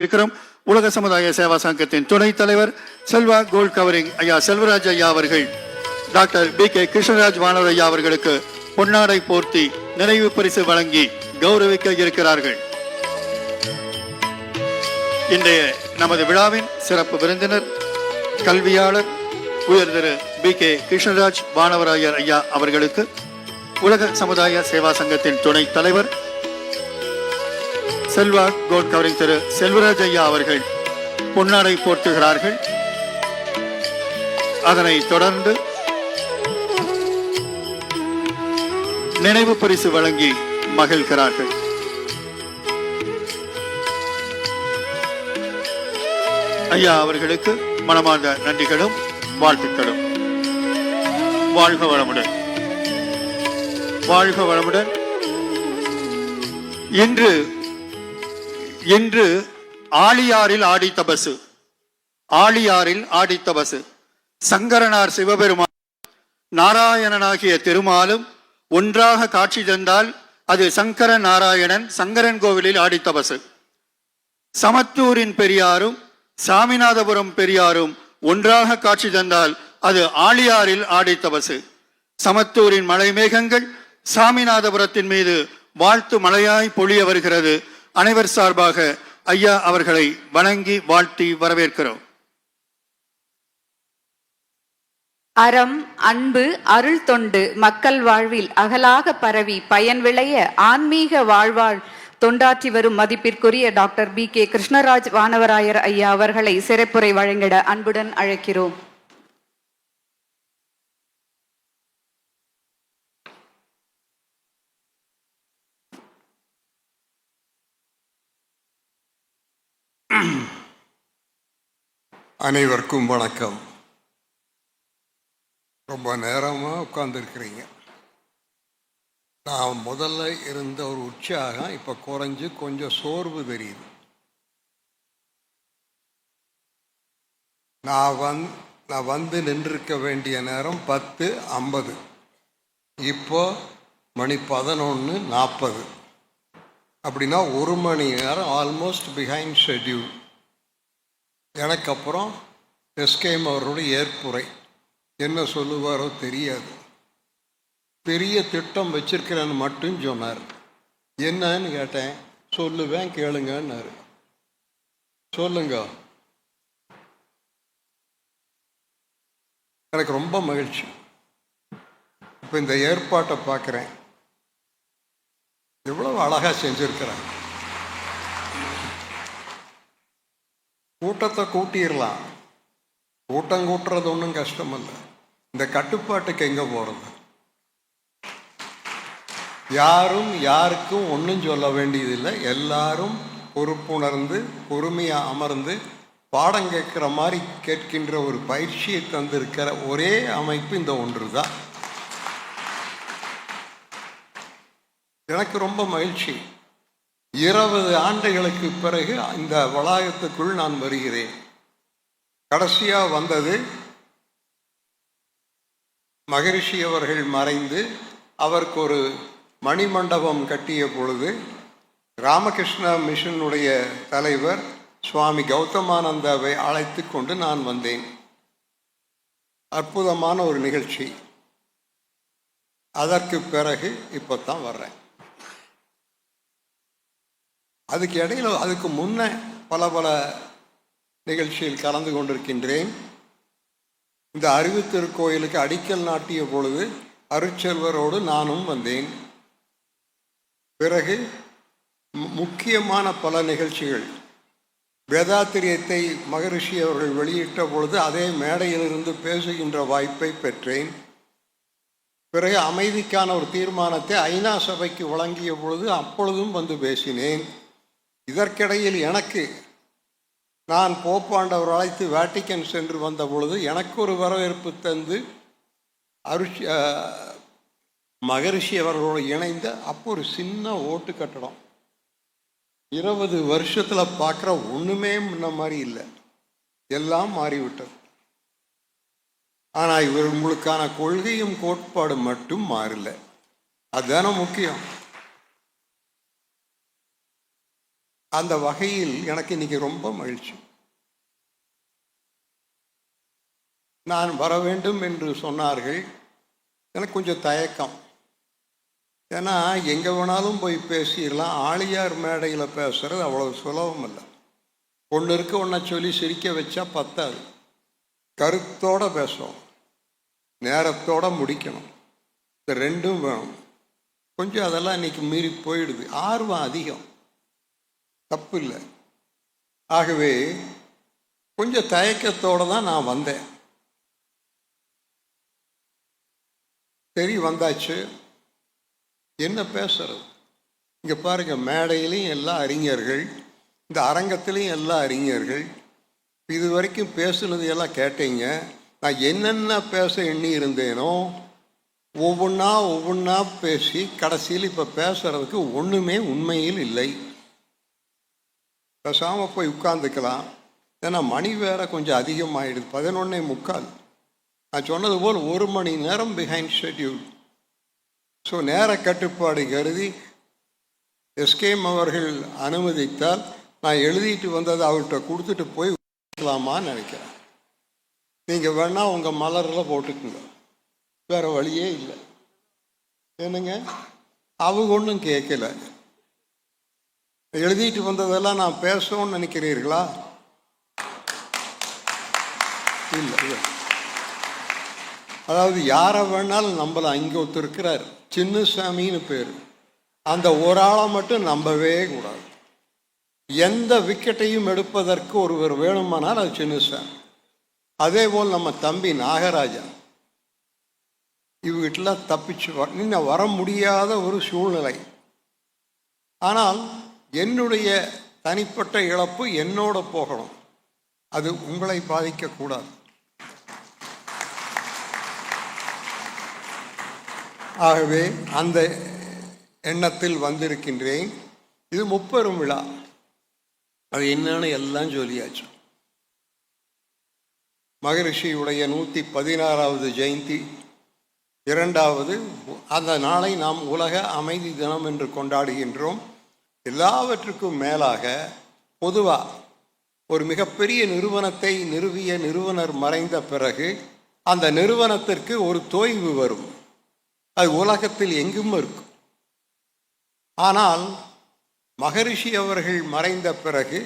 இருக்கிறோம். உலக சமுதாய சேவா சங்கத்தின் துணைத் தலைவர் செல்வா கோல்ட் கவரிங் ஐயா செல்வராஜ் ஐயா அவர்கள் டாக்டர் BK கிருஷ்ணராஜ் வானவர் ஐயா அவர்களுக்கு பொன்னாடை போர்த்தி நினைவு பரிசு வழங்கி கௌரவிக்க இருக்கிறார்கள். இன்றைய நமது விழாவின் சிறப்பு விருந்தினர் கல்வியாளர் உயர் திரு BK கிருஷ்ணராஜ் வானவராயர் ஐயா அவர்களுக்கு உலக சமுதாய சேவா சங்கத்தின் துணைத் தலைவர் செல்வா கோல்ட் கவரிங் திரு செல்வராஜ் ஐயா அவர்கள் பொன்னாடை போர்த்துகிறார்கள். அதனை தொடர்ந்து நினைவு பரிசு வழங்கி மகிழ்கிறார்கள். ஐயா அவர்களுக்கு மனமார்ந்த நன்றிகளும் வாழ்த்துக்களும். வாழ்க வளமுடன், வாழ்க வளமுடன். இன்று ஆழியாறில் ஆடி தபசு, ஆழியாறில் ஆடி தபசு. சங்கரனார் சிவபெருமான் நாராயணனாகிய திருமாலும் ஒன்றாக காட்சி தந்தால் அது சங்கர நாராயணன் சங்கரன் கோவிலில் ஆடி தபசு. சமத்தூரின் பெரியாரும் சாமிநாதபுரம் பெரியாரும் ஒன்றாக காட்சி தந்தால் அது ஆழியாறில் ஆடி தபசு. சமத்தூரின் மலை மேகங்கள் சாமிநாதபுரத்தின் மீது வாழ்த்து மழையாய் பொழிய வருகிறது. அனைவர் சார்பாக ஐயா அவர்களை வணங்கி வாழ்த்தி வரவேற்கிறோம். அறம், அன்பு, அருள் தொண்டு மக்கள் வாழ்வில் அகலாக பரவி பயன் விளைய ஆன்மீக வாழ்வாழ் தொண்டாற்றி வரும் மதிப்பிற்குரிய டாக்டர் BK கிருஷ்ணராஜ் வானவராயர் ஐயா அவர்களை சிறப்புரை வழங்கிட அன்புடன் அழைக்கிறோம். அனைவருக்கும் வணக்கம். ரொம்ப நேரமாக உட்கார்ந்துருக்கிறீங்க. நான் முதல்ல இருந்த ஒரு உற்சாகம் இப்போ குறைஞ்சு கொஞ்சம் சோர்வு தெரியுது. நான் வந்து நின்றிருக்க வேண்டிய நேரம் 10:50, இப்போ மணி 11:40. அப்படின்னா 1 மணி நேரம் ஆல்மோஸ்ட் பிஹைண்ட் ஷெட்யூல். எனக்கு அப்புறம் எஸ்கேம் அவருடைய ஏற்புரை என்ன சொல்லுவாரோ தெரியாது. பெரிய திட்டம் வச்சிருக்கிறேன்னு மட்டும் சொன்னார். என்னன்னு கேட்டேன். சொல்லுவேன் கேளுங்கன்னாரு. சொல்லுங்க. எனக்கு ரொம்ப மகிழ்ச்சி. இப்போ இந்த ஏற்பாட்டை பார்க்குறேன். எவ்வளவு அழகாக செஞ்சுருக்கிறாங்க. கூட்டத்தை கூட்டிடலாம். கூட்டம் கூட்டுறது ஒன்றும் கஷ்டமல்ல. இந்த கட்டுப்பாட்டுக்கு எங்கே போகிறது? யாரும் யாருக்கும் ஒன்றும் சொல்ல வேண்டியதில்லை. எல்லாரும் பொறுப்புணர்ந்து பொறுமையாக அமர்ந்து பாடம் கேட்குற மாதிரி கேட்கின்ற ஒரு பயிற்சியை தந்திருக்கிற ஒரே அமைப்பு இந்த ஒன்று தான். எனக்கு ரொம்ப மகிழ்ச்சி. 20 ஆண்டுகளுக்கு பிறகு இந்த வளாகத்துக்குள் நான் வருகிறேன். கடைசியாக வந்தது மகரிஷி அவர்கள் மறைந்து அவருக்கு ஒரு மணிமண்டபம் கட்டிய பொழுது ராமகிருஷ்ண மிஷனுடைய தலைவர் சுவாமி கௌதமானந்தாவை அழைத்து கொண்டு நான் வந்தேன். அற்புதமான ஒரு நிகழ்ச்சி. அதற்கு பிறகு இப்போ தான் வர்றேன். அதுக்கு இடையில அதுக்கு முன்ன பல நிகழ்ச்சியில் கலந்து கொண்டிருக்கின்றேன். இந்த அறிவுத்திருக்கோயிலுக்கு அடிக்கல் நாட்டிய பொழுது அருட்செல்வரோடு நானும் வந்தேன். பிறகு முக்கியமான பல நிகழ்ச்சிகள், வேதாத்திரியத்தை மகரிஷி அவர்கள் வெளியிட்ட பொழுது அதே மேடையிலிருந்து பேசுகின்ற வாய்ப்பை பெற்றேன். பிறகு அமைதிக்கான ஒரு தீர்மானத்தை ஐநா சபைக்கு வழங்கிய பொழுது அப்பொழுதும் வந்து பேசினேன். இதற்கிடையில் எனக்கு நான் போப்பாண்டவர் அழைத்து வேட்டிக்கன் சென்று வந்த பொழுது எனக்கு ஒரு வரவேற்பு தந்து மகரிஷி அவர்களோடு இணைந்த அப்போ ஒரு சின்ன ஓட்டு கட்டடம். 20 வருஷத்தில் பார்க்குற ஒன்றுமே முன்ன மாதிரி இல்லை. எல்லாம் மாறிவிட்டது. ஆனால் இவர் உங்களுக்கான கொள்கையும் கோட்பாடு மட்டும் மாறல. அதுதானே முக்கியம். அந்த வகையில் எனக்கு இன்னைக்கு ரொம்ப மகிழ்ச்சி. நான் வர வேண்டும் என்று சொன்னார்கள். எனக்கு கொஞ்சம் தயக்கம். ஏன்னா எங்கே வேணாலும் போய் பேசிடலாம். ஆழியார் மேடையில் பேசுறது அவ்வளோ சுலபம் இல்லை. ஒன்று இருக்கு, ஒன்றை சொல்லி சிரிக்க வச்சா பத்தாது. கருத்தோடு பேசுவோம், நேரத்தோடு முடிக்கணும். இந்த ரெண்டும் வேணும். கொஞ்சம் அதெல்லாம் இன்னைக்கு மீறி போயிடுது. ஆர்வம் அதிகம், தப்பு இல்லை. ஆகவே கொஞ்சம் தயக்கத்தோடு தான் நான் வந்தேன். சரி, வந்தாச்சு. என்ன பேசுறது? இங்கே பாருங்க, மேடையிலையும் எல்லா அறிஞர்கள், இந்த அரங்கத்திலையும் எல்லா அறிஞர்கள். இது வரைக்கும் பேசுனது எல்லாம் கேட்டீங்க. நான் என்னென்ன பேச எண்ணி இருந்தேனோ ஒவ்வொன்றா பேசி கடைசியில் இப்போ பேசுறதுக்கு ஒன்றுமே உண்மையில் இல்லை. பேசாமல் போய் உட்கார்ந்துக்கலாம். ஏன்னா மணி வேற கொஞ்சம் அதிகமாகிடுது, 11:45. நான் சொன்னது போல் 1 மணி நேரம் பிஹைண்ட் ஷெட்யூல். ஸோ நேர கட்டுப்பாடு கருதி எஸ்கேம் அவர்கள் அனுமதித்தால் நான் எழுதிட்டு வந்ததை அவர்கிட்ட கொடுத்துட்டு போய் வைக்கலாமான்னு நினைக்கிறேன். நீங்கள் வேணால் உங்கள் மலரில் போட்டுக்குங்க, வேறு வழியே இல்லை. என்னங்க, அவங்க ஒன்றும் கேட்கல. எழுதிட்டு வந்ததெல்லாம் நான் பேசணும்னு நினைக்கிறீர்களா? இல்லை. அதாவது யாரை வேணாலும் நம்பலாம். இங்கே ஒருத்தர் இருக்கிறார், சின்னசாமின்னு பேர். அந்த ஒரு ஆளை மட்டும் நம்பவே கூடாது. எந்த விக்கெட்டையும் எடுப்பதற்கு ஒருவர் வேணுமானால் அது சின்னசாமி. அதே போல் நம்ம தம்பி நாகராஜன், இவங்கிட்டலாம் தப்பிச்சு வர முடியாத ஒரு சூழ்நிலை. ஆனால் என்னுடைய தனிப்பட்ட இழப்பு என்னோட போகணும், அது உங்களை பாதிக்கக்கூடாது. ஆகவே அந்த எண்ணத்தில் வந்திருக்கின்றேன். இது முப்பெரும் விழா, அது என்னன்னு எல்லாம் சொல்லியாச்சு. மகரிஷியுடைய 116வது ஜெயந்தி, 2வது. அந்த நாளை நாம் உலக அமைதி தினம் என்று கொண்டாடுகின்றோம். எல்லாவற்றுக்கும் மேலாக பொதுவாக ஒரு மிகப்பெரிய நிறுவனத்தை நிறுவிய நிறுவனர் மறைந்த பிறகு அந்த நிறுவனத்திற்கு ஒரு தொய்வு வரும். அது உலகத்தில் எங்கும் இருக்கும். ஆனால் மகரிஷி அவர்கள் மறைந்த பிறகு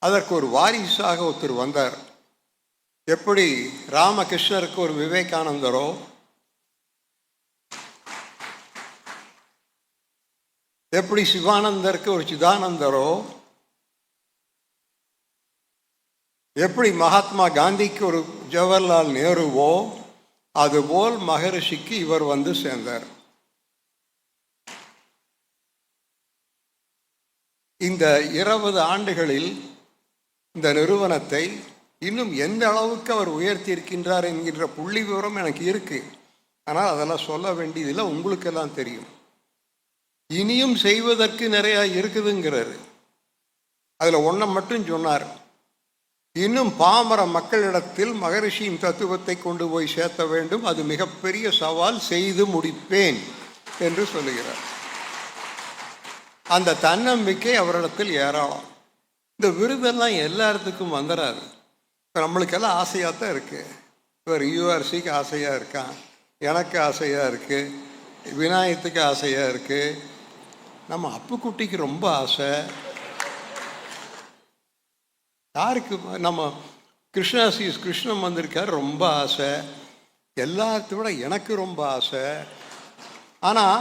அதற்கு ஒரு வாரிசாக ஒருத்தர் வந்தார். எப்படி ராமகிருஷ்ணருக்கு ஒரு விவேகானந்தரோ, எப்படி சிவானந்தருக்கு ஒரு சிதானந்தரோ, எப்படி மகாத்மா காந்திக்கு ஒரு ஜவஹர்லால் நேருவோ, அதுபோல் மகரிஷிக்கு இவர் வந்து சேர்ந்தார். இந்த 20 ஆண்டுகளில் இந்த நிறுவனத்தை இன்னும் எந்த அளவுக்கு அவர் உயர்த்தி இருக்கின்றார் என்கின்ற புள்ளி விவரம் எனக்கு இருக்கு. ஆனால் அதெல்லாம் சொல்ல வேண்டியதில்லை, உங்களுக்கெல்லாம் தெரியும். இனியும் செய்வதற்கு நிறையா இருக்குதுங்கிறாரு. அதில் ஒன்றை மட்டும் சொன்னார், இன்னும் பாமர மக்களிடத்தில் மகரிஷியின் தத்துவத்தை கொண்டு போய் சேர்த்த வேண்டும், அது மிகப்பெரிய சவால், செய்து முடிப்பேன் என்று சொல்லுகிறார். அந்த தன்னம்பிக்கை அவரிடத்தில் ஏராளம். இந்த விருதெல்லாம் எல்லாத்துக்கும் வந்துடாது. இப்போ நம்மளுக்கெல்லாம் ஆசையாக தான் இருக்குது. இவர் யூஆர்சிக்கு ஆசையாக இருக்கான், எனக்கு ஆசையாக இருக்குது, விநாயகத்துக்கு ஆசையாக இருக்குது, நம்ம அப்புக்குட்டிக்கு ரொம்ப ஆசை, யாருக்கு நம்ம கிருஷ்ணன் வந்திருக்கார் ரொம்ப ஆசை, எல்லாத்தையும் விட எனக்கு ரொம்ப ஆசை. ஆனால்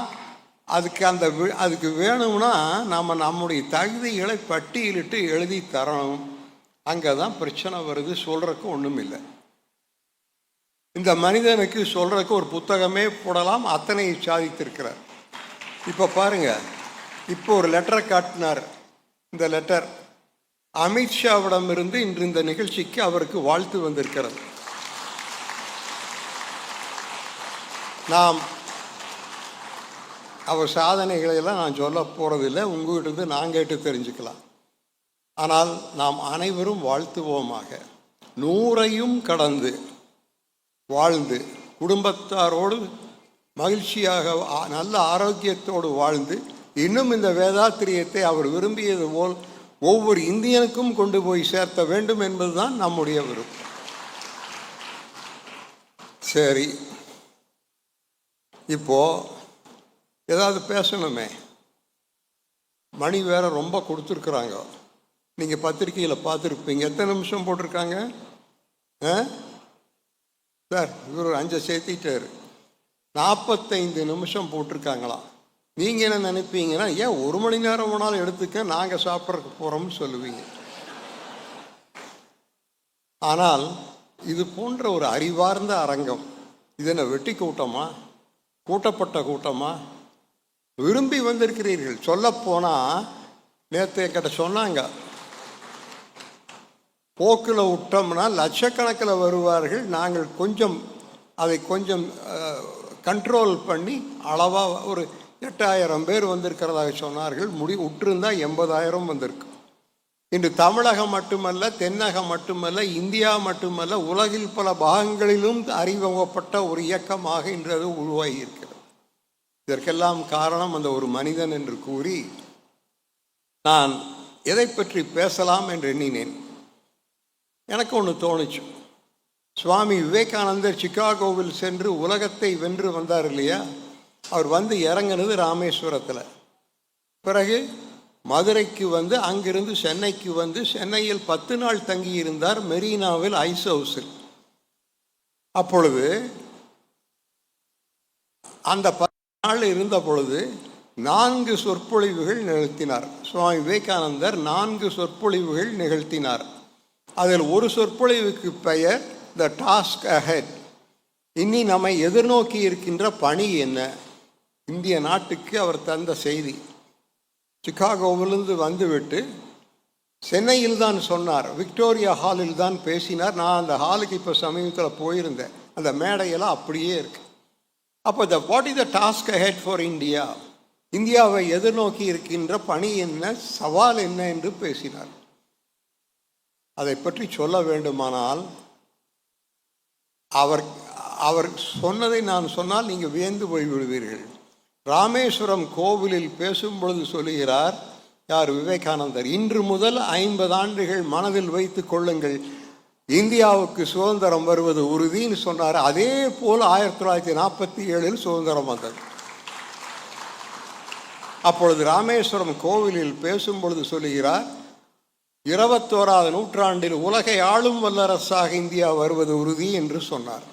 அதுக்கு வேணும்னா நம்ம நம்முடைய தகுதிகளை பட்டியலிட்டு எழுதி தரணும். அங்கே தான் பிரச்சனை வருது. சொல்கிறதுக்கு ஒன்றும் இல்லை. இந்த மனிதனுக்கு சொல்கிறதுக்கு ஒரு புத்தகமே போடலாம், அத்தனை சாதித்திருக்கிறார். இப்போ பாருங்க, இப்போ ஒரு லெட்டரை காட்டினார். இந்த லெட்டர் அமித்ஷாவிடமிருந்து இன்று இந்த நிகழ்ச்சிக்கு அவருக்கு வாழ்த்து வந்திருக்கிறது. நாம் அவர் சாதனைகளையெல்லாம் நான் சொல்ல போகிறதில்லை, உங்கள்கிட்ட நான் கேட்டு தெரிஞ்சுக்கலாம். ஆனால் நாம் அனைவரும் வாழ்த்துவோமாக. 100ஐயும் கடந்து வாழ்ந்து குடும்பத்தாரோடு மகிழ்ச்சியாக நல்ல ஆரோக்கியத்தோடு வாழ்ந்து இன்னும் இந்த வேதாத்திரியத்தை அவர் விரும்பியது போல் ஒவ்வொரு இந்தியனுக்கும் கொண்டு போய் சேர்த்த வேண்டும் என்பதுதான் நம்முடைய விருப்பம். சரி, இப்போ ஏதாவது பேசணுமே. மணி வேற ரொம்ப கொடுத்துருக்குறாங்க. நீங்கள் பத்திரிக்கையில் பார்த்துருப்பீங்க. எத்தனை நிமிஷம் போட்டிருக்காங்க சார்? இவர் 5 சேர்த்திட்டாரு. 45 நிமிஷம் போட்டிருக்காங்களாம். நீங்கள் என்ன நினைப்பீங்கன்னா, ஏன் 1 மணி நேரம் வேணாலும் எடுத்துக்க, நாங்கள் சாப்பிட்றதுக்கு போகிறோம்னு சொல்லுவீங்க. ஆனால் இது போன்ற ஒரு அறிவார்ந்த அரங்கம், இது என்ன வெட்டி கூட்டமா, கூட்டப்பட்ட கூட்டமா? விரும்பி வந்திருக்கிறீர்கள். சொல்லப்போனால் நேற்று என்கிட்ட சொன்னாங்க, போக்கில் விட்டோம்னா லட்சக்கணக்கில் வருவார்கள், நாங்கள் அதை கொஞ்சம் கண்ட்ரோல் பண்ணி அளவாக ஒரு 8000 பேர் வந்திருக்கிறதாக சொன்னார்கள். விட்டிருந்தா 80,000 வந்திருக்கு. இன்று தமிழகம் மட்டுமல்ல, தென்னகம் மட்டுமல்ல, இந்தியா மட்டுமல்ல, உலகில் பல பாகங்களிலும் அறிமுகப்பட்ட ஒரு இயக்கமாக இன்று அது உருவாகி இருக்கிறது. இதற்கெல்லாம் காரணம் அந்த ஒரு மனிதன் என்று கூறி நான் எதை பற்றி பேசலாம் என்று எண்ணினேன். எனக்கு ஒன்று தோணுச்சு. சுவாமி விவேகானந்தர் சிகாகோவில் சென்று உலகத்தை வென்று வந்தார் இல்லையா? அவர் வந்து இறங்கினது ராமேஸ்வரத்தில். பிறகு மதுரைக்கு வந்து அங்கிருந்து சென்னைக்கு வந்து சென்னையில் 10 நாள் தங்கியிருந்தார், மெரினாவில் ஐஸ் ஹவுஸில். அப்பொழுது அந்த 10 நாள் இருந்த பொழுது 4 சொற்பொழிவுகள் நிகழ்த்தினார். சுவாமி விவேகானந்தர் 4 சொற்பொழிவுகள் நிகழ்த்தினார். அதில் ஒரு சொற்பொழிவுக்கு பெயர் த டாஸ்க் அஹெட். இனி நம்மை எதிர்நோக்கி இருக்கின்ற பணி என்ன? இந்திய நாட்டுக்கு அவர் தந்த செய்தி. சிகாகோவிலிருந்து வந்துவிட்டு சென்னையில் தான் சொன்னார், விக்டோரியா ஹாலில் தான் பேசினார். நான் அந்த ஹாலுக்கு இப்போ சமீபத்தில் போயிருந்தேன். அந்த மேடையெல்லாம் அப்படியே இருக்கு. அப்போ what is the task ahead for India? இந்தியாவை எதிர்நோக்கி இருக்கின்ற பணி என்ன, சவால் என்ன என்று பேசினார். அதை பற்றி சொல்ல வேண்டுமானால் அவர் சொன்னதை நான் சொன்னால் நீங்கள் வியந்து போய் விடுவீர்கள். ராமேஸ்வரம் கோவிலில் பேசும் பொழுது சொல்லுகிறார் யார்? விவேகானந்தர். இன்று முதல் 50 ஆண்டுகள் மனதில் வைத்துக் கொள்ளுங்கள், இந்தியாவுக்கு சுதந்திரம் வருவது உறுதின்னு சொன்னார். அதே போல் 1947 சுதந்திரம் வந்தது. அப்பொழுது ராமேஸ்வரம் கோவிலில் பேசும் பொழுது சொல்லுகிறார், 21ஆம் நூற்றாண்டில் உலகை ஆளும் வல்லரசாக இந்தியா வருவது உறுதி என்று சொன்னார்.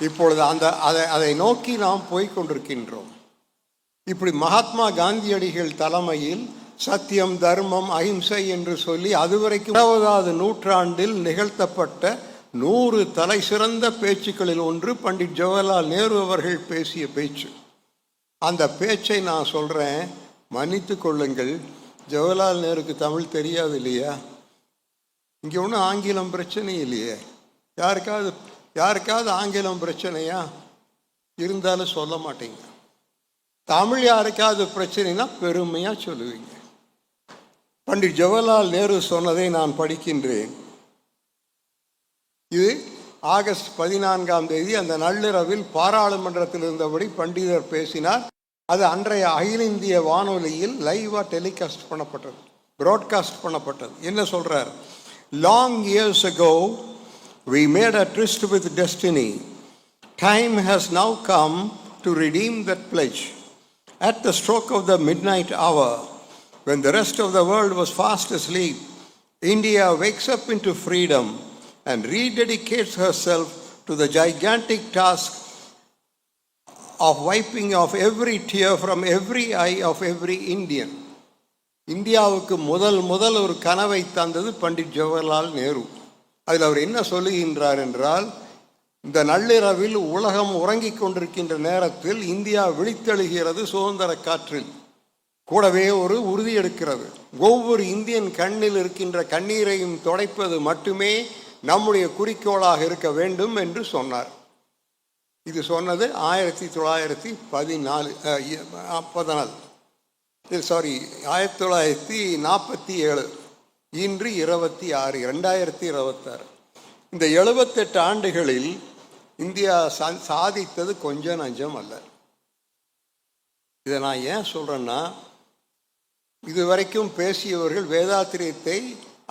இப்பொழுது அதை நோக்கி நாம் போய்கொண்டிருக்கின்றோம். இப்படி மகாத்மா காந்தியடிகள் தலைமையில் சத்தியம், தர்மம், அஹிம்சை என்று சொல்லி அதுவரைக்கும் 20ஆவது நூற்றாண்டில் நிகழ்த்தப்பட்ட 100 தலை சிறந்த பேச்சுக்களில் ஒன்று பண்டிட் ஜவஹர்லால் நேரு அவர்கள் பேசிய பேச்சு. அந்த பேச்சை நான் சொல்கிறேன், மன்னித்து கொள்ளுங்கள். ஜவஹர்லால் நேருக்கு தமிழ் தெரியாது இல்லையா? இங்கே ஒன்றும் ஆங்கிலம் பிரச்சனை இல்லையே. யாருக்காவது ஆங்கிலம் பிரச்சனையா? இருந்தாலும் சொல்ல மாட்டீங்க. தமிழ் யாருக்காவது பிரச்சனைனா பெருமையாக சொல்லுவீங்க. பண்டிட் ஜவஹர்லால் நேரு சொன்னதை நான் படிக்கின்றேன். இது ஆகஸ்ட் 14ஆம் தேதி அந்த நள்ளிரவில் பாராளுமன்றத்தில் இருந்தபடி பண்டிதர் பேசினார். அது அன்றைய அகில இந்திய வானொலியில் லைவாக டெலிகாஸ்ட் பண்ணப்பட்டது, ப்ராட்காஸ்ட் பண்ணப்பட்டது. என்ன சொல்றார்? Long years ago we made a tryst with destiny. Time has now come to redeem that pledge. At the stroke of the midnight hour, when the rest of the world was fast asleep, India wakes up into freedom and rededicates herself to the gigantic task of wiping off every tear from every eye of every Indian. இந்தியாவுக்கு முதல் ஒரு கனவை தந்தது பண்டிட் ஜவஹர்லால் நேரு. அதில் அவர் என்ன சொல்லுகின்றார் என்றால், இந்த நள்ளிரவில் உலகம் உறங்கிக் கொண்டிருக்கின்ற நேரத்தில் இந்தியா விழித்தெழுகிறது சுதந்திர காற்றில். கூடவே ஒரு உறுதி எடுக்கிறது, ஒவ்வொரு இந்தியன் கண்ணில் இருக்கின்ற கண்ணீரையும் துடைப்பது மட்டுமே நம்முடைய குறிக்கோளாக இருக்க வேண்டும் என்று சொன்னார். இது சொன்னது 1947. இன்று 26, 2026. இந்த 78 ஆண்டுகளில் இந்தியா சாதித்தது கொஞ்சம் நஞ்சம் அல்ல. இதை நான் ஏன் சொல்கிறேன்னா, இதுவரைக்கும் பேசியவர்கள் வேதாத்திரியத்தை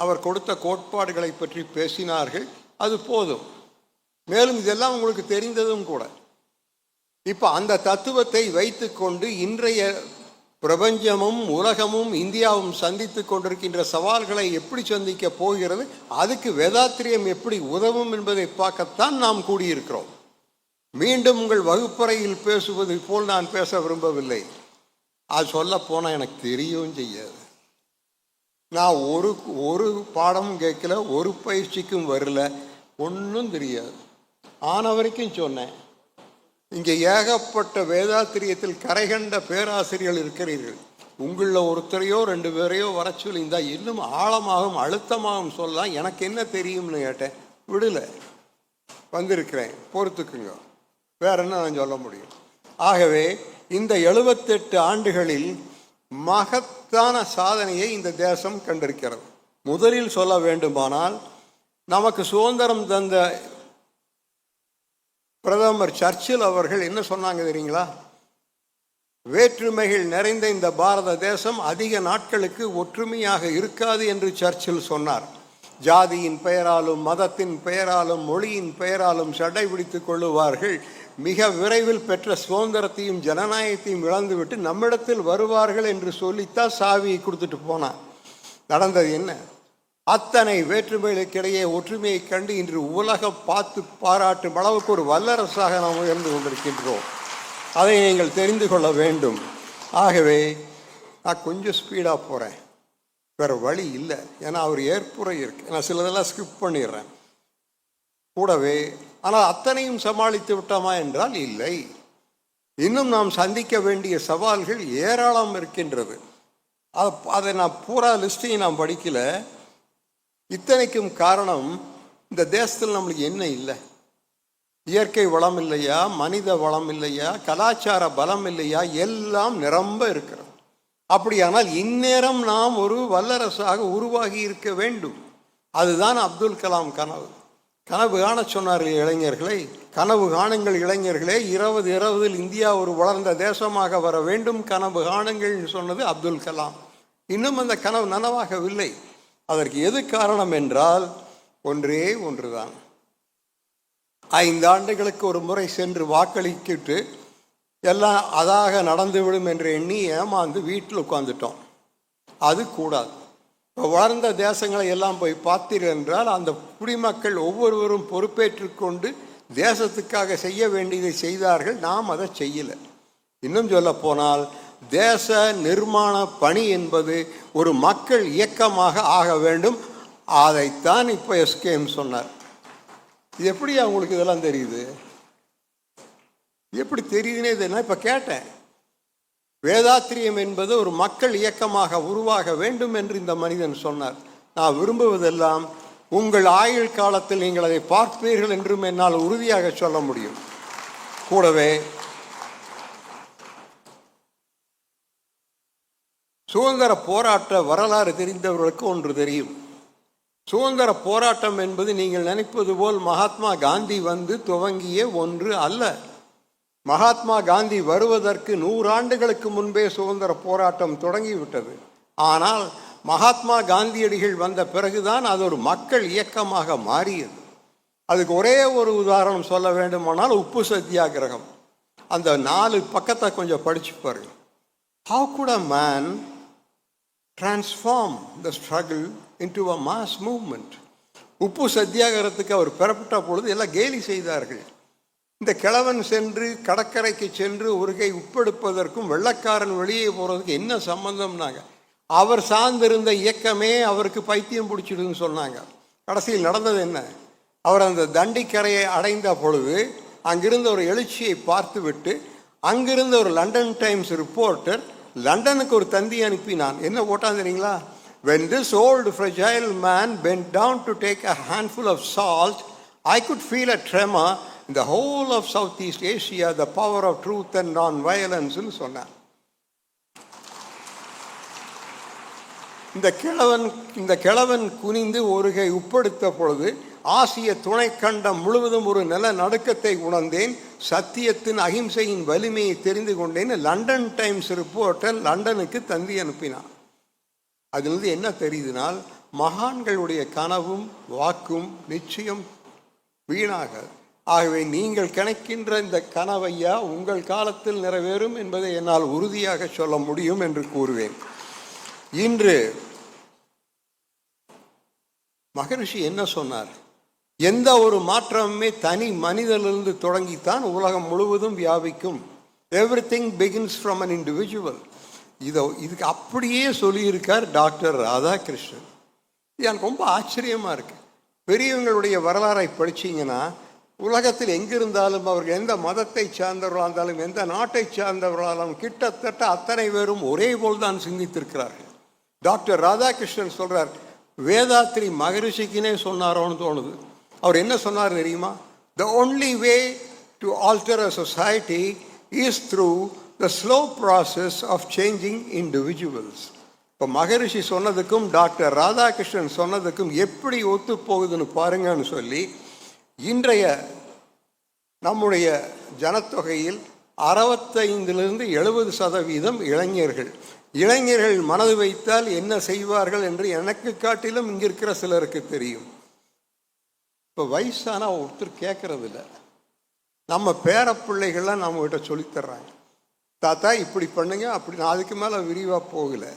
அவர் கொடுத்த கோட்பாடுகளை பற்றி பேசினார்கள், அது போதும். மேலும் இதெல்லாம் உங்களுக்கு தெரிந்ததும் கூட. இப்போ அந்த தத்துவத்தை வைத்துக்கொண்டு இன்றைய பிரபஞ்சமும் உலகமும் இந்தியாவும் சந்தித்து கொண்டிருக்கின்ற சவால்களை எப்படி சந்திக்க போகிறது, அதுக்கு வேதாத்திரியம் எப்படி உதவும் என்பதை பார்க்கத்தான் நாம் கூடியிருக்கிறோம். மீண்டும் உங்கள் வகுப்பறையில் பேசுவது போல் நான் பேச விரும்பவில்லை. அது சொல்ல போனால் எனக்கு தெரியவும் செய்யாது. நான் ஒரு பாடமும் கேட்கல, ஒரு பயிற்சிக்கும் வரல, ஒன்றும் தெரியாது. ஆன வரைக்கும் சொன்னேன். இங்கே ஏகப்பட்ட வேதாத்திரியத்தில் கரைகண்ட பேராசிரியர்கள் இருக்கிறீர்கள். உங்களில் ஒருத்தரையோ 2 பேரையோ வர சொல்லியிருந்தா இன்னும் ஆழமாகவும் அழுத்தமாகவும் சொல்லலாம். எனக்கு என்ன தெரியும்னு கேட்டேன், விடலை. வந்திருக்கிறேன், பொறுத்துக்குங்க. வேற என்ன நான் சொல்ல முடியும்? ஆகவே இந்த 78 ஆண்டுகளில் மகத்தான சாதனையை இந்த தேசம் கண்டிருக்கிறது. முதலில் சொல்ல வேண்டுமானால், நமக்கு சுதந்திரம் தந்த பிரதமர் சர்ச்சில் அவர்கள் என்ன சொன்னாங்க தெரியுங்களா? வேற்றுமைகள் நிறைந்த இந்த பாரத தேசம் அதிக நாட்களுக்கு ஒற்றுமையாக இருக்காது என்று சர்ச்சில் சொன்னார். ஜாதியின் பெயராலும் மதத்தின் பெயராலும் மொழியின் பெயராலும் சண்டை பிடித்துக் கொள்ளுவார்கள். மிக விரைவில் பெற்ற சுதந்திரத்தையும் ஜனநாயகத்தையும் இழந்துவிட்டு நம்மிடத்தில் வருவார்கள் என்று சொல்லித்தான் சாவியை கொடுத்துட்டு போனார். நடந்தது என்ன? அத்தனை வேற்றுமைகளுக்கிடையே ஒற்றுமையை கண்டு இன்று உலகம் பார்த்து பாராட்டும் அளவுக்கு ஒரு வல்லரசாக நாம் உயர்ந்து கொண்டிருக்கின்றோம். அதை நீங்கள் தெரிந்து கொள்ள வேண்டும். ஆகவே நான் கொஞ்சம் ஸ்பீடாக போகிறேன், வேறு வழி இல்லை. ஏன்னா அவர் ஏற்புரை இருக்கு, நான் சிலதெல்லாம் ஸ்கிப் பண்ணிடுறேன் கூடவே. ஆனால் அத்தனையும் சமாளித்து விட்டோமா என்றால் இல்லை. இன்னும் நாம் சந்திக்க வேண்டிய சவால்கள் ஏராளம் இருக்கின்றது. அதை நான் பூரா லிஸ்டையும் நான் படிக்கல. இத்தனைக்கும் காரணம், இந்த தேசத்தில் நம்மளுக்கு என்ன இல்லை? இயற்கை வளம் இல்லையா, மனித வளம் இல்லையா, கலாச்சார பலம் இல்லையா? எல்லாம் நிரம்ப இருக்கிறது. அப்படியானால் இந்நேரம் நாம் ஒரு வல்லரசாக உருவாகி இருக்க வேண்டும். அதுதான் அப்துல் கலாம் கனவு. கனவு காண சொன்னார்கள் இளைஞர்களை. கனவு காணுங்கள் இளைஞர்களே, 2020 இந்தியா ஒரு வளர்ந்த தேசமாக வர வேண்டும், கனவு காணுங்கள் சொன்னது அப்துல் கலாம். இன்னும் அந்த கனவு நனவாகவில்லை. அதற்கு எது காரணம் என்றால் ஒன்றே ஒன்றுதான். 5 ஆண்டுகளுக்கு ஒரு முறை சென்று வாக்களிக்கிட்டு எல்லாம் அதாக நடந்துவிடும் என்று எண்ணி ஏமாந்து வீட்டில் உட்காந்துட்டோம். அது கூடாது. இப்போ வளர்ந்த தேசங்களை எல்லாம் போய் பார்த்தீர்கள் என்றால் அந்த குடிமக்கள் ஒவ்வொருவரும் பொறுப்பேற்றுக்கொண்டு தேசத்துக்காக செய்ய வேண்டியதை செய்தார்கள். நாம் அதை செய்யலை. இன்னும் சொல்ல போனால், தேச நிர்மாண பணி என்பது ஒரு மக்கள் இயக்கமாக ஆக வேண்டும். அதைத்தான் இப்போ எஸ்கேஎம் சொன்னார். இது எப்படி அவங்களுக்கு இதெல்லாம் தெரியுது? எப்படி தெரியுதுன்னே தெரியல. இப்போ கேட்டேன், வேதாத்திரியம் என்பது ஒரு மக்கள் இயக்கமாக உருவாக வேண்டும் என்று இந்த மனிதன் சொன்னார். நான் விரும்புவதெல்லாம் உங்கள் ஆயுள் காலத்தில் நீங்கள் அதை பார்ப்பீர்கள் என்றும் என்னால் உறுதியாக சொல்ல முடியும். கூடவே சுதந்திர போராட்ட வரலாறு தெரிந்தவர்களுக்கு ஒன்று தெரியும். சுதந்திர போராட்டம் என்பது நீங்கள் நினைப்பது போல் மகாத்மா காந்தி வந்து துவங்கிய ஒன்று அல்ல. மகாத்மா காந்தி வருவதற்கு 100 ஆண்டுகளுக்கு முன்பே சுதந்திர போராட்டம் தொடங்கிவிட்டது. ஆனால் மகாத்மா காந்தியடிகள் வந்த பிறகுதான் அது ஒரு மக்கள் இயக்கமாக மாறியது. அதுக்கு ஒரே ஒரு உதாரணம் சொல்ல வேண்டுமானால், உப்பு சத்தியாகிரகம். அந்த 4 பக்கத்தை கொஞ்சம் படிச்சு பாருங்க. How could a man transform the struggle into a mass movement? உப்பு சத்தியாகிரகத்துக்கு அவர் பெறப்பட்ட பொழுது எல்லாம் கேலி செய்தார்கள். இந்த கிழவன் சென்று கடற்கரைக்கு சென்று ஒரு கை உப்பெடுப்பதற்கும் வெள்ளக்காரன் வெளியே போகிறதுக்கு என்ன சம்பந்தம்னாங்க. அவர் சார்ந்திருந்த இயக்கமே அவருக்கு பைத்தியம் பிடிச்சிடுன்னு சொன்னாங்க. கடைசியில் நடந்தது என்ன? அவர் அந்த தண்டிக்கரையை அடைந்த பொழுது அங்கிருந்த ஒரு எழுச்சியை பார்த்துவிட்டு அங்கிருந்த ஒரு லண்டன் டைம்ஸ் ரிப்போர்ட்டர் லண்டனுக்கு ஒரு தந்தி அனுப்பினான். என்ன போட்டான் தெரியுங்களா? When this old fragile man bent down to take a handful of salt, I could feel a tremor in the whole of Southeast Asia, the power of truth and non-violence ன்னு சொன்னார். இந்த கிழவன் குனிந்து ஒரு கை உப்படுத்த பொழுது ஆசிய துணைக்கண்டம் முழுவதும் ஒரு நில நடுக்கத்தை உணர்ந்தேன், சத்தியத்தின் அகிம்சையின் வலிமையை தெரிந்து கொண்டேன். லண்டன் டைம்ஸ் ரிப்போர்ட்டர் லண்டனுக்கு தந்தி அனுப்பினான். அதிலிருந்து என்ன தெரியுதுனால், மகான்களுடைய கனவும் வாக்கும் நிச்சயம் வீணாகாது. ஆகவே நீங்கள் கணக்கின்ற இந்த கனவையா உங்கள் காலத்தில் நிறைவேறும் என்பதை என்னால் உறுதியாக சொல்ல முடியும் என்று கூறுவேன். இன்று மகரிஷி என்ன சொன்னார்? எந்த ஒரு மாற்றமுமே தனி மனிதனிலிருந்து தொடங்கித்தான் உலகம் முழுவதும் வியாபிக்கும். Everything begins from an individual. இதுக்கு அப்படியே சொல்லியிருக்கார் டாக்டர் ராதாகிருஷ்ணன். எனக்கு ரொம்ப ஆச்சரியமாக இருக்கு. பெரியவங்களுடைய வரலாறை படிச்சீங்கன்னா உலகத்தில் எங்கிருந்தாலும் அவர்கள் எந்த மதத்தை சார்ந்தவர்களாக இருந்தாலும் எந்த நாட்டை சார்ந்தவர்களாலும் கிட்டத்தட்ட அத்தனை பேரும் ஒரே போல் தான் சிந்தித்திருக்கிறார்கள். டாக்டர் ராதாகிருஷ்ணன் சொல்றார், வேதாத்ரி மகரிஷிக்குனே சொன்னாரோன்னு தோணுது. அவர் என்ன சொன்னார் தெரியுமா? The only way to alter a society is through the slow process of changing individuals. இப்போ மகரிஷி சொன்னதுக்கும் டாக்டர் ராதாகிருஷ்ணன் சொன்னதுக்கும் எப்படி ஒத்து போகுதுன்னு பாருங்கன்னு சொல்லி, இன்றைய நம்முடைய ஜனத்தொகையில் 65-70% இளைஞர்கள். இளைஞர்கள் மனது வைத்தால் என்ன செய்வார்கள் என்று எனக்கு காட்டிலும் இங்க இருக்கிற சிலருக்கு தெரியும். இப்போ வயசானா ஒருத்தர் கேட்கறது இல்லை. நம்ம பேர பிள்ளைகள்லாம் நம்ம கிட்ட சொல்லித்தர்றாங்க, தாத்தா இப்படி பண்ணுங்க அப்படி. நான் அதுக்கு மேலே விரிவாக போகலை.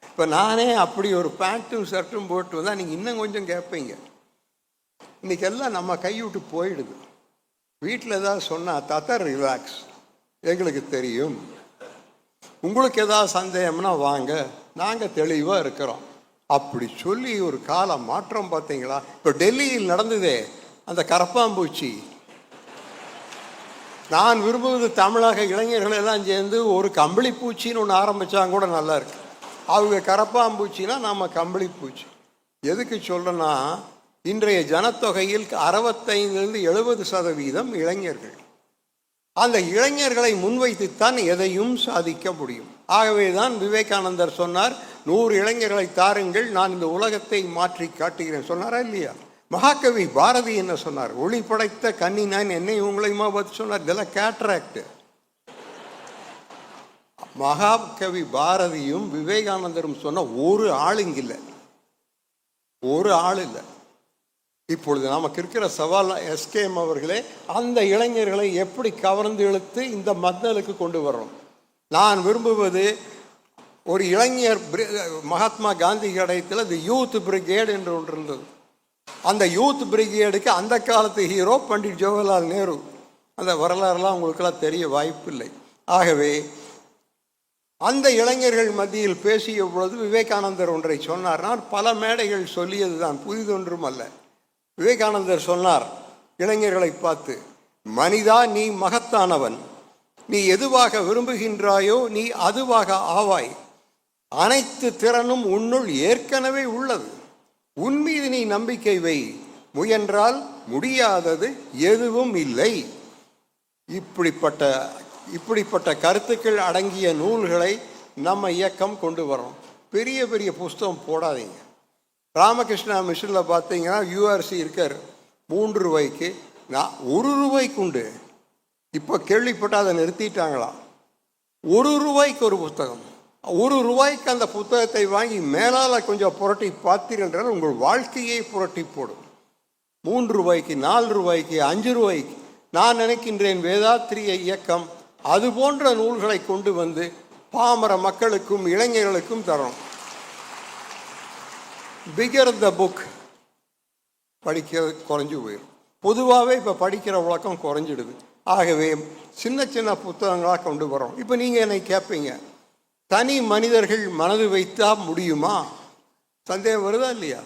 இப்போ நானே அப்படி ஒரு பேண்ட்டும் ஷர்ட்டும் போட்டு வந்தால் நீங்கள் இன்னும் கொஞ்சம் கேட்பீங்க. இன்னைக்கு எல்லாம் நம்ம கைவிட்டு போயிடுது. வீட்டில் ஏதாவது சொன்னால், தாத்தா ரிலாக்ஸ், எங்களுக்கு தெரியும், உங்களுக்கு ஏதாவது சந்தேகம்னா வாங்க, நாங்கள் தெளிவாக இருக்கிறோம் அப்படி சொல்லி ஒரு கால மாற்றம். பார்த்தீங்களா? இப்போ டெல்லியில் நடந்ததே அந்த கரப்பாம்பூச்சி. நான் விரும்புவது தமிழக இளைஞர்கள் எல்லாம் சேர்ந்து ஒரு கம்பளி பூச்சின்னு ஒன்று ஆரம்பித்தாங்க கூட நல்லா இருக்கு. அவங்க கரப்பாம்பூச்சின்னா நம்ம கம்பளி பூச்சி. எதுக்கு சொல்கிறேன்னா, இன்றைய ஜனத்தொகையில் 65-70% இளைஞர்கள். அந்த இளைஞர்களை முன்வைத்துத்தான் எதையும் சாதிக்க முடியும். ஆகவே தான் விவேகானந்தர் சொன்னார், 100 இளைஞர்களை தாருங்கள், நான் இந்த உலகத்தை மாற்றி காட்டுகிறேன் சொன்னாரா இல்லையா? மகாகவி பாரதி என்ன சொன்னார்? ஒளி படைத்த கன்னி நான் என்னை உங்களையுமா பார்த்து சொன்னார், இதெல்லாம் கேட்ராக்ட். மகாகவி பாரதியும் விவேகானந்தரும் சொன்ன ஒரு ஆள் இங்கில்லை, ஒரு ஆள் இல்லை. இப்பொழுது நமக்கு இருக்கிற சவால், எஸ்கேஎம் அவர்களே, அந்த இளைஞர்களை எப்படி கவர்ந்து இழுத்து இந்த மத்தலுக்கு கொண்டு வர்றோம். நான் விரும்புவது ஒரு இளைஞர் மகாத்மா காந்தி கடையத்தில் இந்த யூத் பிரிகேடு என்று ஒன்று இருந்தது. அந்த யூத் பிரிகேடுக்கு அந்த காலத்து ஹீரோ பண்டிட் ஜவஹர்லால் நேரு. அந்த வரலாறுலாம் உங்களுக்கெல்லாம் தெரிய வாய்ப்பில்லை. ஆகவே அந்த இளைஞர்கள் மத்தியில் பேசிய பொழுது விவேகானந்தர் ஒன்றை சொன்னார். நான் பல மேடைகள் சொல்லியது தான், புதிதொன்றும் அல்ல. விவேகானந்தர் சொன்னார் இளைஞர்களை பார்த்து, மனிதா நீ மகத்தானவன், நீ எதுவாக விரும்புகின்றாயோ நீ அதுவாக ஆவாய். அனைத்து திறனும் உன்னுள் ஏற்கனவே உள்ளது. உன்மீது நீ நம்பிக்கை வை, முயன்றால் முடியாதது எதுவும் இல்லை. இப்படிப்பட்ட கருத்துக்கள் அடங்கிய நூல்களை நம்ம இயக்கம் கொண்டு வரோம். பெரிய பெரிய புஸ்தகம் போடாதீங்க. ராமகிருஷ்ணா மிஷனில் பார்த்தீங்கன்னா யூஆர்சி இருக்கார் 3 ரூபாய்க்கு, நான் 1 ரூபாய்க்கு உண்டு. இப்போ கேள்விப்பட்டு அதை நிறுத்திட்டாங்களா? 1 ரூபாய்க்கு ஒரு புத்தகம். 1 ரூபாய்க்கு அந்த புத்தகத்தை வாங்கி மேலால் கொஞ்சம் புரட்டி பார்த்தீர்கள், உங்கள் வாழ்க்கையை புரட்டி போடும். 3 ரூபாய்க்கு, 4 ரூபாய்க்கு, 5 ரூபாய்க்கு. நான் நினைக்கின்றேன் வேதாத்திரிய இயக்கம் அது போன்ற நூல்களை கொண்டு வந்து பாமர மக்களுக்கும் இளைஞர்களுக்கும் தரோம். பிகர் த புக் படிக்க குறைஞ்சி போயிடும். பொதுவாகவே இப்போ படிக்கிற வழக்கம் குறைஞ்சிடுது. ஆகவே சின்ன சின்ன புத்தகங்களாக கொண்டு வரோம். இப்போ நீங்கள் என்னை கேட்பீங்க, தனி மனிதர்கள் மனது வைத்தா முடியுமா? சந்தேகம் வருதா இல்லையா?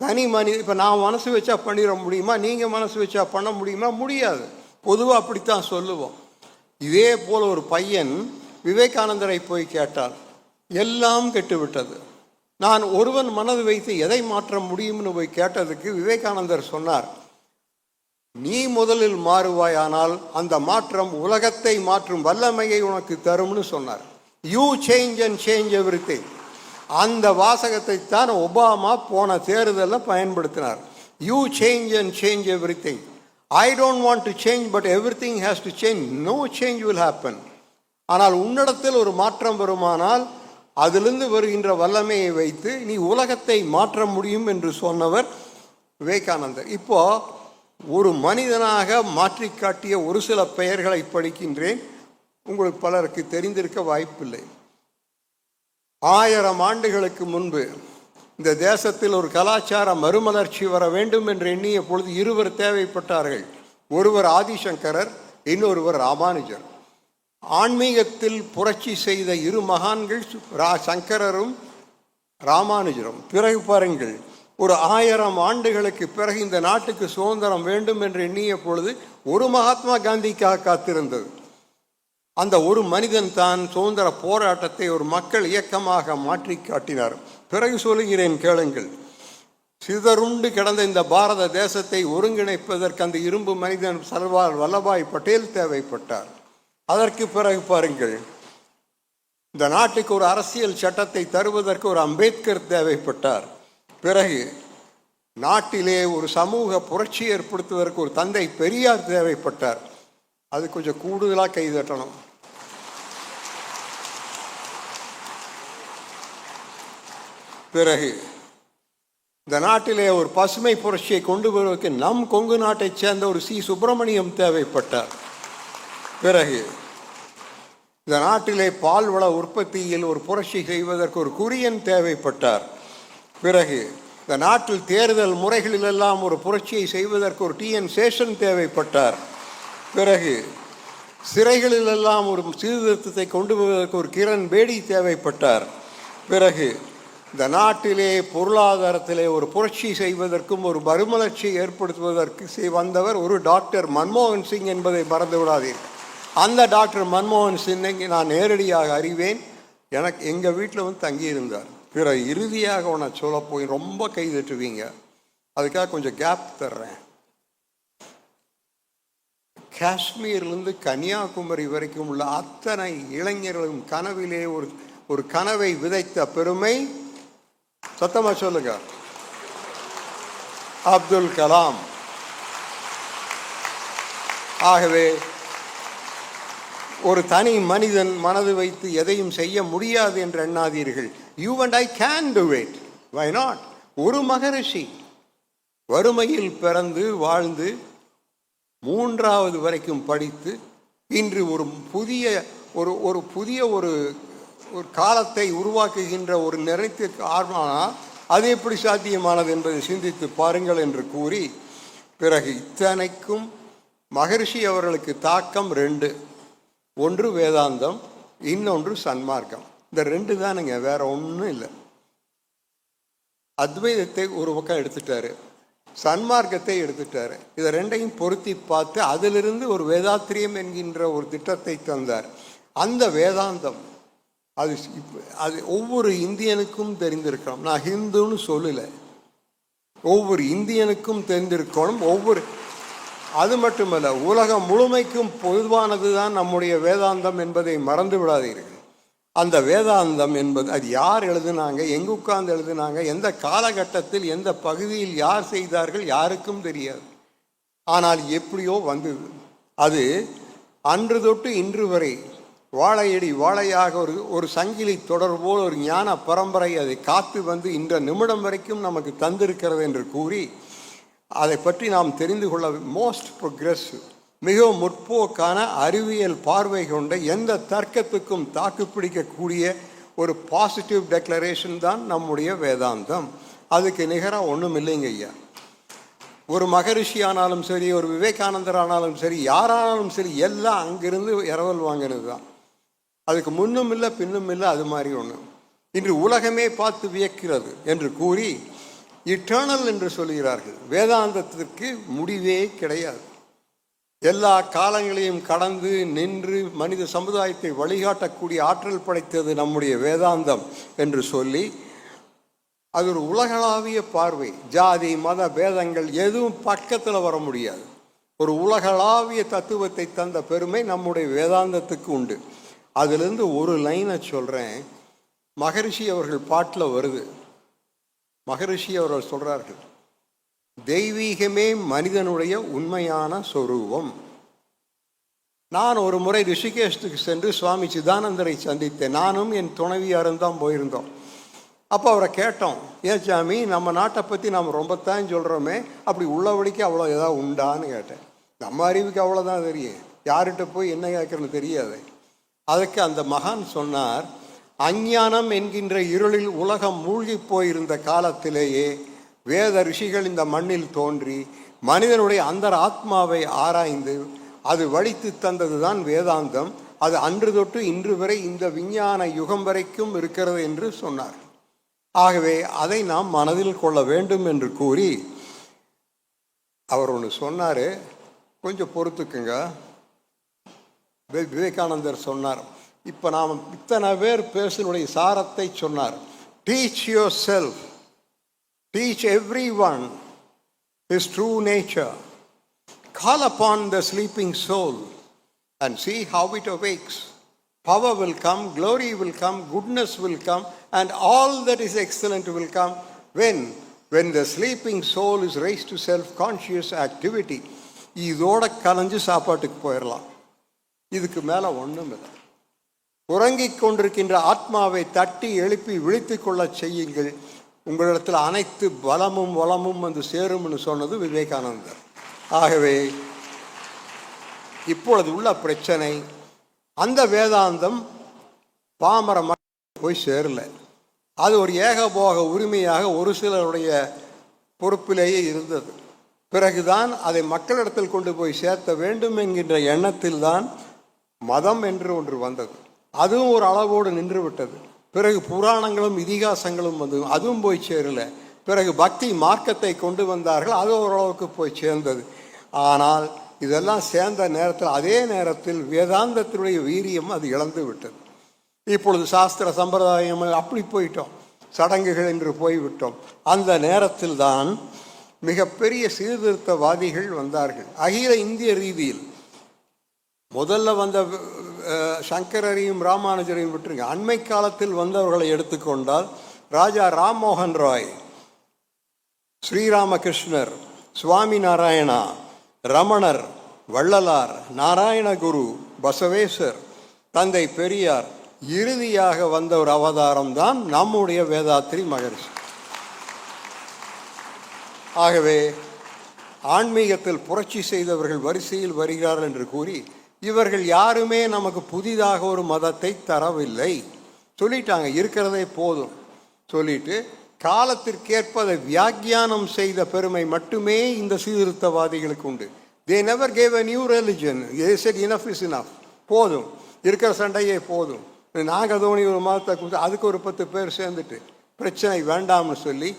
தனி இப்போ நான் மனசு வச்சா பண்ணிட முடியுமா? நீங்கள் மனசு வச்சா பண்ண முடியுமா? முடியாது. பொதுவாக அப்படித்தான் சொல்லுவோம். இதே போல் ஒரு பையன் விவேகானந்தரை போய் கேட்டால், எல்லாம் கெட்டுவிட்டது, நான் ஒருவன் மனது வைத்து எதை மாற்ற முடியும்னு போய் கேட்டதுக்கு விவேகானந்தர் சொன்னார், நீ முதலில் மாறுவாயானால் அந்த மாற்றம் உலகத்தை மாற்றும் வல்லமையை உனக்கு தரும்னு சொன்னார். You change and change everything. அந்த வாசகத்தை தான் ஒபாமா போன தேர்தலில் பயன்படுத்தினார். You change and change everything. I don't want to change but everything has to change. No change will happen. ஆனால் உன்னிடத்தில் ஒரு மாற்றம் வருமானால் அதிலிருந்து வருகின்ற வல்லமையை வைத்து நீ உலகத்தை மாற்ற முடியும் என்று சொன்னவர் விவேகானந்தர். இப்போ ஒரு மனிதனாக மாற்றி காட்டிய ஒரு சில பெயர்களை படிக்கின்றேன். உங்களுக்கு பலருக்கு தெரிந்திருக்க வாய்ப்பில்லை. 1000 ஆண்டுகளுக்கு முன்பு இந்த தேசத்தில் ஒரு கலாச்சார மறுமலர்ச்சி வர வேண்டும் என்று எண்ணிய பொழுது இருவர் தேவைப்பட்டார்கள். ஒருவர் ஆதிசங்கரர், இன்னொருவர் ராமானுஜர். ஆன்மீகத்தில் புரட்சி செய்த இரு மகான்கள் சங்கரரும் ராமானுஜரும். பிறகு பாருங்கள், ஒரு 1000 ஆண்டுகளுக்கு பிறகு இந்த நாட்டுக்கு சுதந்திரம் வேண்டும் என்று எண்ணிய பொழுது ஒரு மகாத்மா காந்திக்காக காத்திருந்தது. அந்த ஒரு மனிதன் தான் சுதந்திர போராட்டத்தை ஒரு மக்கள் இயக்கமாக மாற்றி காட்டினார். பிறகு சொல்லுகிறேன் கேளுங்கள். சிதறுண்டு கிடந்த இந்த பாரத தேசத்தை ஒருங்கிணைப்பதற்கு அந்த இரும்பு மனிதன் சர்தார் வல்லபாய் பட்டேல் தேவைப்பட்டார். அதற்கு பிறகு பாருங்கள், இந்த நாட்டுக்கு ஒரு அரசியல் சட்டத்தை தருவதற்கு ஒரு அம்பேத்கர் தேவைப்பட்டார். பிறகு நாட்டிலே ஒரு சமூக புரட்சி ஏற்படுத்துவதற்கு ஒரு தந்தை பெரியார் தேவைப்பட்டார். அது கொஞ்சம் கூடுதலாக கைதட்டணும். பிறகு இந்த நாட்டிலே ஒரு பசுமை புரட்சியை கொண்டு வருவதற்கு நம் கொங்கு நாட்டைச் சேர்ந்த ஒரு சி. சுப்பிரமணியம் தேவைப்பட்டார். பிறகு இந்த நாட்டிலே பால்வள உற்பத்தியில் ஒரு புரட்சி செய்வதற்கு ஒரு குரியன் தேவைப்பட்டார். பிறகு இந்த நாட்டில் தேர்தல் முறைகளிலெல்லாம் ஒரு புரட்சியை செய்வதற்கு ஒரு டி.என். சேஷன் தேவைப்பட்டார். பிறகு சிறைகளிலெல்லாம் ஒரு சீர்திருத்தத்தை கொண்டு வருவதற்கு ஒரு கிரண் பேடி தேவைப்பட்டார். பிறகு இந்த நாட்டிலே பொருளாதாரத்திலே ஒரு புரட்சி செய்வதற்கும் ஒரு மறுமலர்ச்சியை ஏற்படுத்துவதற்கு வந்தவர் ஒரு டாக்டர் மன்மோகன் சிங் என்பதை மறந்து விடாதீர்கள். அந்த டாக்டர் மன்மோகன் சிங்கை நான் நேரடியாக அறிவேன். எனக்கு எங்கள் வீட்டில் வந்து தங்கியிருந்தார். பிறகு இறுதியாக உன்னை சொல்ல போய் ரொம்ப கைதட்டுவீங்க, அதுக்காக கொஞ்சம் கேப் தர்றேன். காஷ்மீர்லேருந்து கன்னியாகுமரி வரைக்கும் உள்ள அத்தனை இளைஞர்களும் கனவிலே ஒரு கனவை விதைத்த பெருமை, சத்தமா சொல்லுங்க, அப்துல் கலாம். ஆகவே ஒரு தனி மனிதன் மனது வைத்து எதையும் செய்ய முடியாது என்று எண்ணாதீர்கள். You and I can do it. Why not? ஒரு மகரிஷி வறுமையில் பிறந்து வாழ்ந்து 3வது வரைக்கும் படித்து இன்று ஒரு புதிய ஒரு காலத்தை உருவாக்குகின்ற ஒரு நிறைத்திற்கு ஆர்வமானால் அது எப்படி சாத்தியமானது என்பதை சிந்தித்து பாருங்கள் என்று கூறி, பிறகு இத்தனைக்கும் மகரிஷி அவர்களுக்கு தாக்கம் 2. ஒன்று வேதாந்தம், இன்னொன்று சன்மார்க்கம். இந்த 2 தானுங்க, வேற ஒன்றும் இல்லை. அத்வைதத்தை ஒரு பக்கம் எடுத்துட்டாரு, சன்மார்க்கத்தை எடுத்துட்டாரு. இதை 2ஐயும் பொருத்தி பார்த்து அதிலிருந்து ஒரு வேதாத்திரியம் என்கின்ற ஒரு திட்டத்தை தந்தார். அந்த வேதாந்தம் அது ஒவ்வொரு இந்தியனுக்கும் தெரிந்திருக்கணும். நான் ஹிந்துன்னு சொல்லலை, ஒவ்வொரு இந்தியனுக்கும் தெரிந்திருக்கணும். அது மட்டுமல்ல, உலகம் முழுமைக்கும் பொதுவானது தான் நம்முடைய வேதாந்தம் என்பதை மறந்து விடாதீர்கள். அந்த வேதாந்தம் என்பது அது யார் எழுதினாங்க, எங்கே உட்கார்ந்து எழுதினாங்க, எந்த காலகட்டத்தில் எந்த பகுதியில் யார் செய்தார்கள் யாருக்கும் தெரியாது. ஆனால் எப்படியோ வந்தது. அது அன்று தொட்டு இன்று வரை வாழையடி வாழையாக ஒரு சங்கிலி தொடர்போல் ஒரு ஞான பரம்பரை அதை காத்து வந்து இந்த நிமிடம் வரைக்கும் நமக்கு தந்திருக்கிறது என்று கூறி, அதை பற்றி நாம் தெரிந்து கொள்ள மோஸ்ட் ப்ரோக்ரெசிவ், மிகவும் முற்போக்கான அறிவியல் பார்வை கொண்ட எந்த தர்க்கத்துக்கும் தாக்குப்பிடிக்கக்கூடிய ஒரு பாசிட்டிவ் டெக்ளரேஷன் தான் நம்முடைய வேதாந்தம். அதுக்கு நிகராக ஒன்றும் இல்லைங்க ஐயா. ஒரு மகரிஷி ஆனாலும் சரி, ஒரு விவேகானந்தர் ஆனாலும் சரி, யாரானாலும் சரி, எல்லாம் அங்கிருந்து இரவல் வாங்கினது தான். அதுக்கு முன்னும் இல்லை பின்னும் இல்லை, அது மாதிரி ஒன்று. இன்று உலகமே பார்த்து வியக்கிறது என்று கூறி இட்டர்னல் என்று சொல்கிறார்கள். வேதாந்தத்திற்கு முடிவே கிடையாது. எல்லா காலங்களையும் கடந்து நின்று மனித சமுதாயத்தை வழிகாட்டக்கூடிய ஆற்றல் படைத்தது நம்முடைய வேதாந்தம் என்று சொல்லி, அது ஒரு உலகளாவிய பார்வை. ஜாதி மத பேதங்கள் எதுவும் பக்கத்தில் வர முடியாது. ஒரு உலகளாவிய தத்துவத்தை தந்த பெருமை நம்முடைய வேதாந்தத்துக்கு உண்டு. அதிலிருந்து ஒரு லைனை சொல்கிறேன். மகரிஷி அவர்கள் பாட்டில் வருது. மகரிஷி அவர்கள் சொல்கிறார்கள், தெய்வீகமே மனிதனுடைய உண்மையான சொரூபம். நான் ஒரு முறை ரிஷிகேஷத்துக்கு சென்று சுவாமி சிதானந்தரை சந்தித்தேன். நானும் என் துணைவியாரும் தான் போயிருந்தோம். அப்போ அவரை கேட்டோம், ஏன் சாமி நம்ம நாட்டை பற்றி நாம் ரொம்பத்தான் சொல்கிறோமே, அப்படி உள்ளபடிக்கு அவ்வளோ ஏதாவது உண்டான்னு கேட்டேன். நம்ம அறிவுக்கு அவ்வளோதான் தெரியும், யார்கிட்ட போய் என்ன கேட்குறன்னு தெரியாது. அதுக்கு அந்த மகான் சொன்னார், அஞ்ஞானம் என்கின்ற இருளில் உலகம் மூழ்கி போயிருந்த காலத்திலேயே வேத ரிஷிகள் இந்த மண்ணில் தோன்றி மனிதனுடைய அந்தர ஆத்மாவை ஆராய்ந்து அது வடித்து தந்தது தான் வேதாந்தம். அது அன்று தொட்டு இன்று வரை இந்த விஞ்ஞான யுகம் வரைக்கும் இருக்கிறது என்று சொன்னார். ஆகவே அதை நாம் மனதில் கொள்ள வேண்டும் என்று கூறி அவர் ஒன்று சொன்னார், கொஞ்சம் பொறுத்துக்குங்க. விவேகானந்தர் சொன்னார், இப்போ நாம் இத்தனை பேர் பேசினுடைய சாரத்தை சொன்னார். Teach your self, teach every one his true nature, call upon the sleeping soul and see how it awakes. Power will come, glory will come, goodness will come, and all that is excellent will come when the sleeping soul is raised to self-conscious activity. இதோட கலைஞ்சு சாப்பாட்டுக்கு போயிடலாம். இதுக்கு மேலே ஒன்றும் இல்லை. உறங்கிக் கொண்டிருக்கின்ற ஆத்மாவை தட்டி எழுப்பி விழித்து கொள்ள செய்யுங்கள், உங்களிடத்தில் அனைத்து பலமும் வளமும் வந்து சேரும்னு சொன்னது விவேகானந்தர். ஆகவே இப்பொழுது உள்ள பிரச்சனை, அந்த வேதாந்தம் பாமர மக்கள் போய் சேரல. அது ஒரு ஏகபோக உரிமையாக ஒரு சிலருடைய பொறுப்பிலேயே இருந்தது. பிறகுதான் அதை மக்களிடத்தில் கொண்டு போய் சேர்த்த வேண்டும் என்கின்ற எண்ணத்தில் தான் மதம் என்று ஒன்று வந்தது. அதுவும் ஒரு அளவோடு நின்று விட்டது. பிறகு புராணங்களும் இதிகாசங்களும் வந்து அதுவும் போய் சேரல. பிறகு பக்தி மார்க்கத்தை கொண்டு வந்தார்கள், அது ஓரளவுக்கு போய் சேர்ந்தது. ஆனால் இதெல்லாம் சேர்ந்த நேரத்தில் அதே நேரத்தில் வேதாந்தத்தினுடைய வீரியம் அது இழந்து விட்டது. இப்பொழுது சாஸ்திர சம்பிரதாயம் அப்படி போயிட்டோம், சடங்குகள் என்று போய்விட்டோம். அந்த நேரத்தில் தான் மிகப்பெரிய சீர்திருத்தவாதிகள் வந்தார்கள். அகில இந்திய ரீதியில் முதல்ல வந்த சங்கரரையும் ராமானுஜரையும் விட்டுருங்க, அண்மை காலத்தில் வந்தவர்களை எடுத்துக்கொண்டால் ராஜா ராம்மோகன் ராய், ஸ்ரீராமகிருஷ்ணர், சுவாமி நாராயணா, ரமணர், வள்ளலார், நாராயணகுரு, பசவேஸ்வர், தந்தை பெரியார், இறுதியாக வந்த ஒரு அவதாரம் தான் நம்முடைய வேதாத்ரி மகரிஷி. ஆகவே ஆன்மீகத்தில் புரட்சி செய்தவர்கள் வரிசையில் வருகிறார்கள் என்று கூறி இவர்கள் யாருமே நமக்கு புதிதாக ஒரு மதத்தை தரவில்லை, சொல்லிட்டாங்க, இருக்கிறதே போதும் சொல்லிட்டு காலத்திற்கேற்ப அதை வியாக்கியானம் செய்த பெருமை மட்டுமே இந்த சீர்திருத்தவாதிகளுக்கு உண்டு. They never gave a new religion. They said enough is enough. போதும், இருக்கிற சண்டையே போதும், நாகதோனி ஒரு மதத்தை கொடுத்து அதுக்கு ஒரு 10 பேர் சேர்ந்துட்டு பிரச்சனை வேண்டாம்னு சொல்லி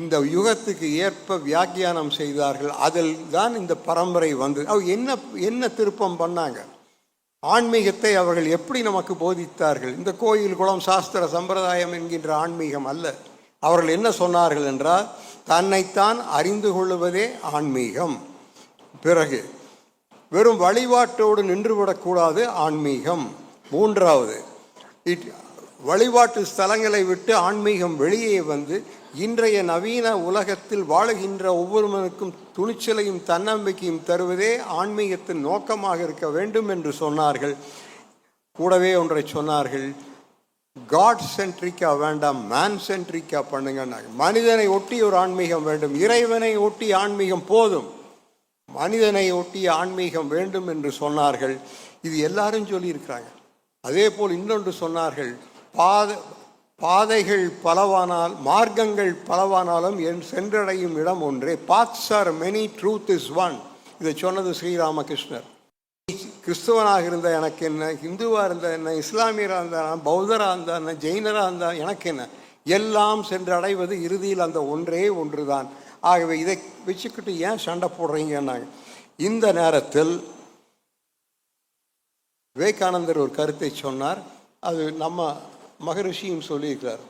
இந்த யுகத்துக்கு ஏற்ப வியாக்கியானம் செய்தார்கள். அதில் தான் இந்த பரம்பரை வந்து என்ன திருப்பம் பண்ணாங்க, ஆன்மீகத்தை அவர்கள் எப்படி நமக்கு போதித்தார்கள். இந்த கோயில் குளம் சாஸ்திர சம்பிரதாயம் என்கின்ற ஆன்மீகம் அல்ல. அவர்கள் என்ன சொன்னார்கள் என்றால், தன்னைத்தான் அறிந்து கொள்வதே ஆன்மீகம். பிறகு வெறும் வழிபாட்டோடு நின்றுவிடக்கூடாது ஆன்மீகம். மூன்றாவது, வழிபாட்டு ஸ்தலங்களை விட்டு ஆன்மீகம் வெளியே வந்து இன்றைய நவீன உலகத்தில் வாழுகின்ற ஒவ்வொருவனுக்கும் துணிச்சலையும் தன்னம்பிக்கையும் தருவதே ஆன்மீகத்தின் நோக்கமாக இருக்க வேண்டும் என்று சொன்னார்கள். கூடவே ஒன்றை சொன்னார்கள், காட் சென்ட்ரிக்கா வேண்டாம், மேன் சென்ட்ரிக்கா பண்ணுங்கன்னாங்க. மனிதனை ஒட்டி ஒரு ஆன்மீகம் வேண்டும், இறைவனை ஒட்டி ஆன்மீகம் போதும், மனிதனை ஒட்டிய ஆன்மீகம் வேண்டும் என்று சொன்னார்கள். இது எல்லாரும் சொல்லியிருக்கிறாங்க. அதே போல் இன்னொன்று சொன்னார்கள், பாதைகள் பலவானால் மார்க்கங்கள் பலவானாலும் என் சென்றடையும் இடம் ஒன்றே. Paths are many, truth is one. இதை சொன்னது ஸ்ரீராமகிருஷ்ணர். கிறிஸ்துவனாக இருந்த எனக்கு என்ன, இந்துவாக இருந்த என்ன, இஸ்லாமியராக இருந்தால், பௌத்தராக இருந்தால் என்ன, ஜெயினராக இருந்தால் எனக்கு என்ன, எல்லாம் சென்றடைவது இறுதியில் அந்த ஒன்றே ஒன்று தான். ஆகவே இதை வச்சுக்கிட்டு ஏன் சண்டை போடுறீங்கன்னாங்க. இந்த நேரத்தில் விவேகானந்தர் ஒரு கருத்தை சொன்னார், அது நம்ம மகரிஷியும் சொல்லியிருக்கிறார்.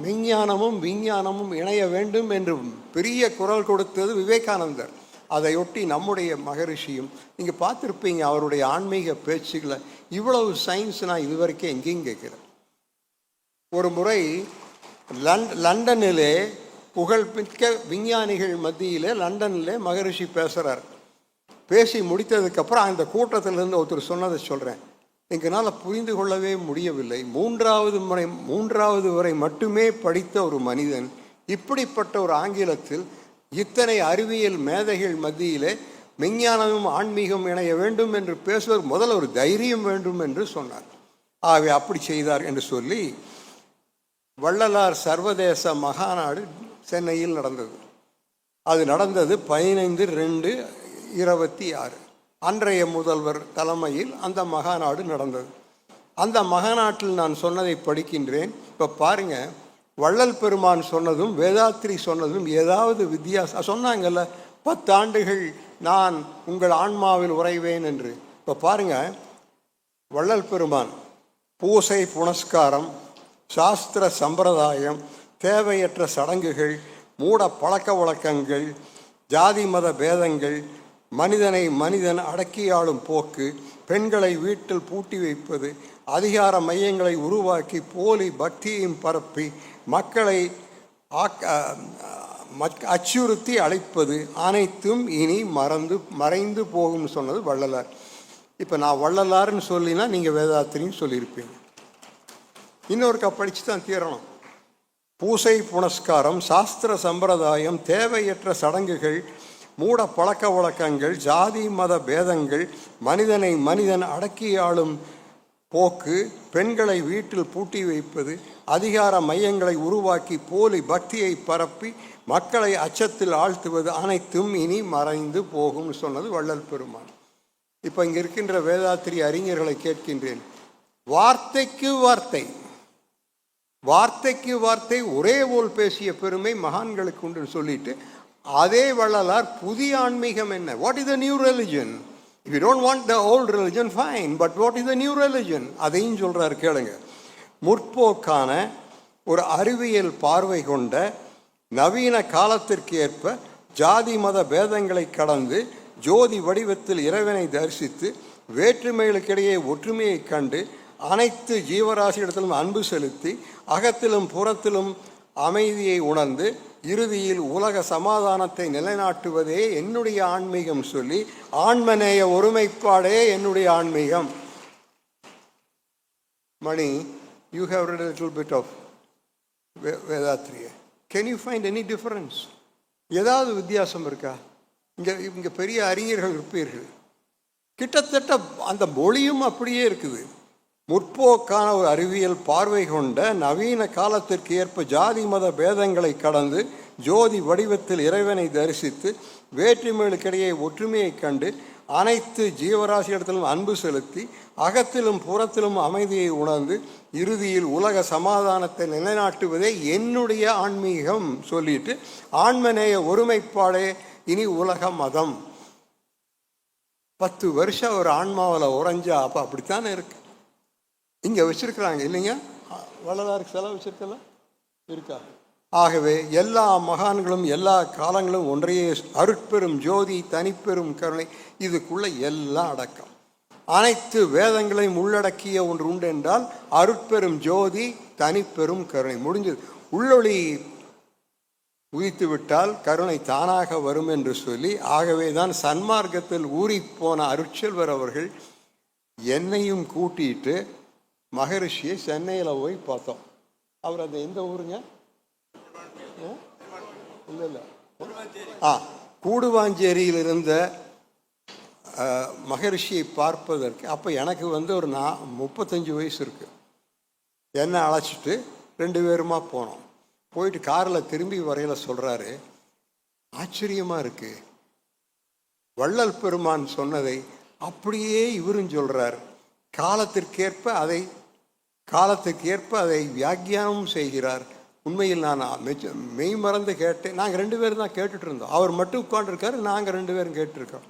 மெய்ஞானமும் விஞ்ஞானமும் இணைய வேண்டும் என்று பெரிய குரல் கொடுத்தது விவேகானந்தர். அதையொட்டி நம்முடைய மகரிஷியும் நீங்கள் பார்த்துருப்பீங்க அவருடைய ஆன்மீக பேச்சுகளை. இவ்வளவு சயின்ஸ் நான் இதுவரைக்கும் எங்கேயும் கேட்குறேன். ஒரு முறை லண்டனிலே புகழ்மிக்க விஞ்ஞானிகள் மத்தியிலே லண்டனிலே மகரிஷி பேசுகிறார். பேசி முடித்ததுக்கப்புறம் அந்த கூட்டத்திலிருந்து ஒருத்தர் சொன்னதை சொல்கிறேன். எங்களால் புரிந்து கொள்ளவே முடியவில்லை. மூன்றாவது வரை மட்டுமே படித்த ஒரு மனிதன் இப்படிப்பட்ட ஒரு ஆங்கிலத்தில் இத்தனை அறிவியல் மேதைகள் மத்தியிலே விஞ்ஞானமும் ஆன்மீகம் இணைய வேண்டும் என்று பேசுவது முதல்ல ஒரு தைரியம் வேண்டும் என்று சொன்னார். ஆகவே அப்படி செய்தார் என்று சொல்லி வள்ளலார் சர்வதேச மகாநாடு சென்னையில் நடந்தது. அது நடந்தது 15/2/26. அன்றைய முதல்வர் தலைமையில் அந்த மகாநாடு நடந்தது. அந்த மகாநாட்டில் நான் சொன்னதை படிக்கின்றேன். இப்போ பாருங்க, வள்ளல் பெருமான் சொன்னதும் வேதாத்திரி சொன்னதும் ஏதாவது வித்தியாசம் சொன்னாங்கல்ல, 10 ஆண்டுகள் நான் உங்கள் ஆன்மாவில் உறைவேன் என்று. இப்போ பாருங்க, வள்ளல் பெருமான் பூசை புனஸ்காரம், சாஸ்திர சம்பிரதாயம், தேவையற்ற சடங்குகள், மூட பழக்க வழக்கங்கள், ஜாதி மத பேதங்கள், மனிதன் அடக்கியாளும் போக்கு, பெண்களை வீட்டில் பூட்டி வைப்பது, அதிகார மையங்களை உருவாக்கி போலி பக்தியையும் பரப்பி மக்களை அச்சுறுத்தி அழைப்பது அனைத்தும் இனி மறைந்து போகும்னு சொன்னது வள்ளலார். இப்போ நான் வள்ளலார்னு சொல்லினா நீங்கள் வேதாத்திரின்னு சொல்லியிருப்பீங்க. இன்னொருக்கா படித்து தான் தீரணும். பூசை புனஸ்காரம், சாஸ்திர சம்பிரதாயம், தேவையற்ற சடங்குகள், மூட பழக்க வழக்கங்கள், ஜாதி மத பேதங்கள், மனிதன் அடக்கியாளும் போக்கு, பெண்களை வீட்டில் பூட்டி வைப்பது, அதிகார மையங்களை உருவாக்கி போலி பக்தியை பரப்பி மக்களை அச்சத்தில் ஆழ்த்துவது அனைத்தும் இனி மறைந்து போகும்னு சொன்னது வள்ளல் பெருமான். இப்போ இங்கே இருக்கின்ற வேதாத்திரி அறிஞர்களை கேட்கின்றேன், வார்த்தைக்கு வார்த்தை ஒரே போல் பேசிய பெருமை மகான்களுக்கு உண்டு சொல்லிட்டு அதே வள்ளலார் புதிய ஆன்மீகம் என்ன, what is the new religion, if you don't want the old religion fine, but what is the new religion, அதையும் சொல்றாரு கேளுங்க. முற்போக்கான ஒரு அறிவியல் பார்வை கொண்ட நவீன காலத்திற்கு ஏற்ப ஜாதி மத பேதங்களை கடந்து ஜோதி வடிவத்தில் இறைவனை தரிசித்து வேற்றுமைகளுக்கிடையே ஒற்றுமையை கண்டு அனைத்து ஜீவராசியிடத்திலும் அன்பு செலுத்தி அகத்திலும் புறத்திலும் அமைதியை உணர்ந்து இறுதியில் உலக சமாதானத்தை நிலைநாட்டுவதே என்னுடைய ஆன்மீகம் சொல்லி ஆன்மநேய ஒருமைப்பாடே என்னுடைய ஆன்மீகம். மணி, you have read a little bit of Vedatriya. Can you find any difference? ஏதாவது வித்தியாசம் இருக்கா? இங்கே பெரிய அறிஞர்கள் இருப்பீர்கள், கிட்டத்தட்ட அந்த மொழியும் அப்படியே இருக்குது. முற்போக்கான ஒரு அறிவியல் பார்வை கொண்ட நவீன காலத்திற்கு ஏற்ப ஜாதி மத பேதங்களை கடந்து ஜோதி வடிவத்தில் இறைவனை தரிசித்து வேற்றுமைகளுக்கிடையே ஒற்றுமையை கண்டு அனைத்து ஜீவராசியிடத்திலும் அன்பு செலுத்தி அகத்திலும் புறத்திலும் அமைதியை உணர்ந்து இறுதியில் உலக சமாதானத்தை நிலைநாட்டுவதே என்னுடைய ஆன்மீகம் சொல்லிட்டு ஆன்மநேய ஒருமைப்பாடே இனி உலக மதம். 10 வருஷம் ஒரு ஆன்மாவில் உறைஞ்சா அப்போ அப்படித்தானே இருக்கு. இங்கே வச்சிருக்கிறாங்க இல்லைங்க, வள்ளலாருக்கு செலவு வச்சிருக்கல இருக்கா? ஆகவே எல்லா மகான்களும் எல்லா காலங்களும் ஒன்றையே அருட்பெரும் ஜோதி தனிப்பெரும் கருணை, இதுக்குள்ள எல்லாம் அடக்கம். அனைத்து வேதங்களையும் உள்ளடக்கிய ஒன்று உண்டு என்றால் அருட்பெரும் ஜோதி தனிப்பெரும் கருணை. முடிஞ்சது. உள்ளொளி உதித்து விட்டால் கருணை தானாக வரும் என்று சொல்லி, ஆகவே தான் சன்மார்க்கத்தில் ஊறிப்போன அருட்செல்வர் அவர்கள் என்னையும் கூட்டிட்டு மகரிஷியை சென்னையில் போய் பார்த்தோம். அவர் அந்த எந்த ஊருங்க? இல்லை கூடுவாஞ்சேரியில் இருந்த மகரிஷியை பார்ப்பதற்கு அப்போ எனக்கு ஒரு 35 வயசு இருக்கு. என்னை அழைச்சிட்டு 2 பேருமா போனோம். போயிட்டு காரில் திரும்பி வரையில் சொல்கிறாரு, ஆச்சரியமாக இருக்கு, வள்ளல் பெருமான் சொன்னதை அப்படியே இவரும் சொல்கிறார். காலத்திற்கேற்ப அதை வியாக்கியானமும் செய்கிறார். உண்மையில் நான் மெய் மறந்து கேட்டேன். நாங்கள் 2 பேரும் தான் கேட்டுட்டு இருந்தோம். அவர் மட்டும் உட்காந்துருக்காரு, நாங்கள் 2 பேரும் கேட்டிருக்கோம்.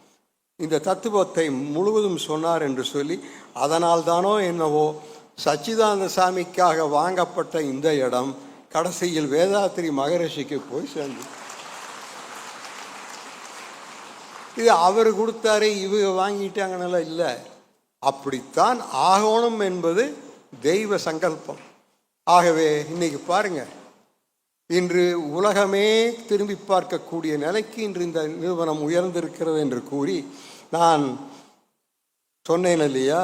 இந்த தத்துவத்தை முழுவதும் சொன்னார் என்று சொல்லி, அதனால் தானோ என்னவோ சச்சிதானந்த சாமிக்காக வாங்கப்பட்ட இந்த இடம் கடைசியில் வேதாத்திரி மகரிஷிக்கு போய் சேர்ந்து. இது அவர் கொடுத்தாரு இவங்க வாங்கிட்டாங்கனால இல்லை, அப்படித்தான் ஆகணும் என்பது தெய்வ சங்கல்பம். ஆகவே இன்னைக்கு பாருங்க, இன்று உலகமே திரும்பி பார்க்கக்கூடிய நிலைக்கு இன்று இந்த நிறுவனம் உயர்ந்திருக்கிறது என்று கூறி நான் சொன்னேன் இல்லையா,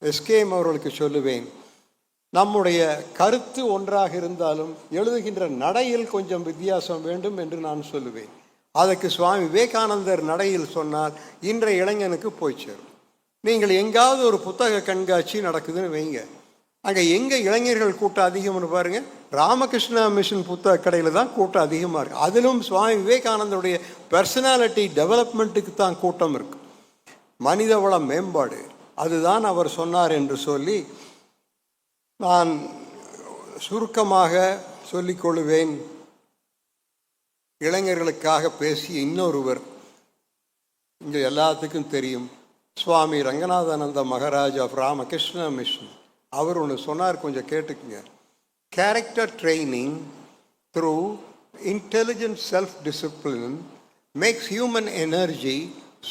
எஸ்கேஎம் அவர்களுக்கு சொல்லுவேன், நம்முடைய கருத்து ஒன்றாக இருந்தாலும் எழுதுகின்ற நடையில் கொஞ்சம் வித்தியாசம் வேண்டும் என்று நான் சொல்லுவேன். அதற்கு சுவாமி விவேகானந்தர் நடையில் சொன்னால் இன்றைய இளைஞனுக்கு போய் சேரும். நீங்கள் எங்காவது ஒரு புத்தக கண்காட்சி நடக்குதுன்னு வைங்க, அங்கே எங்கே இளைஞர்கள் கூட்டம் அதிகம்னு பாருங்கள், ராமகிருஷ்ணா மிஷன் புத்தக கடையில் தான் கூட்டம் அதிகமாக இருக்குது. அதிலும் சுவாமி விவேகானந்தருடைய பர்சனாலிட்டி டெவலப்மெண்ட்டுக்கு தான் கூட்டம் இருக்குது, மனிதவள மேம்பாடு அதுதான் அவர் சொன்னார் என்று சொல்லி நான் சுருக்கமாக சொல்லிக்கொள்வேன். இளைஞர்களுக்காக பேசிய இன்னொருவர் இங்கே எல்லாத்துக்கும் தெரியும், சுவாமி ரங்கநாதானந்த மகாராஜ் ஆஃப் ராமகிருஷ்ணா மிஷன். அவர் ஒன்று சொன்னார், கொஞ்சம் கேட்டுக்குங்க. Character training through intelligent self discipline makes human energy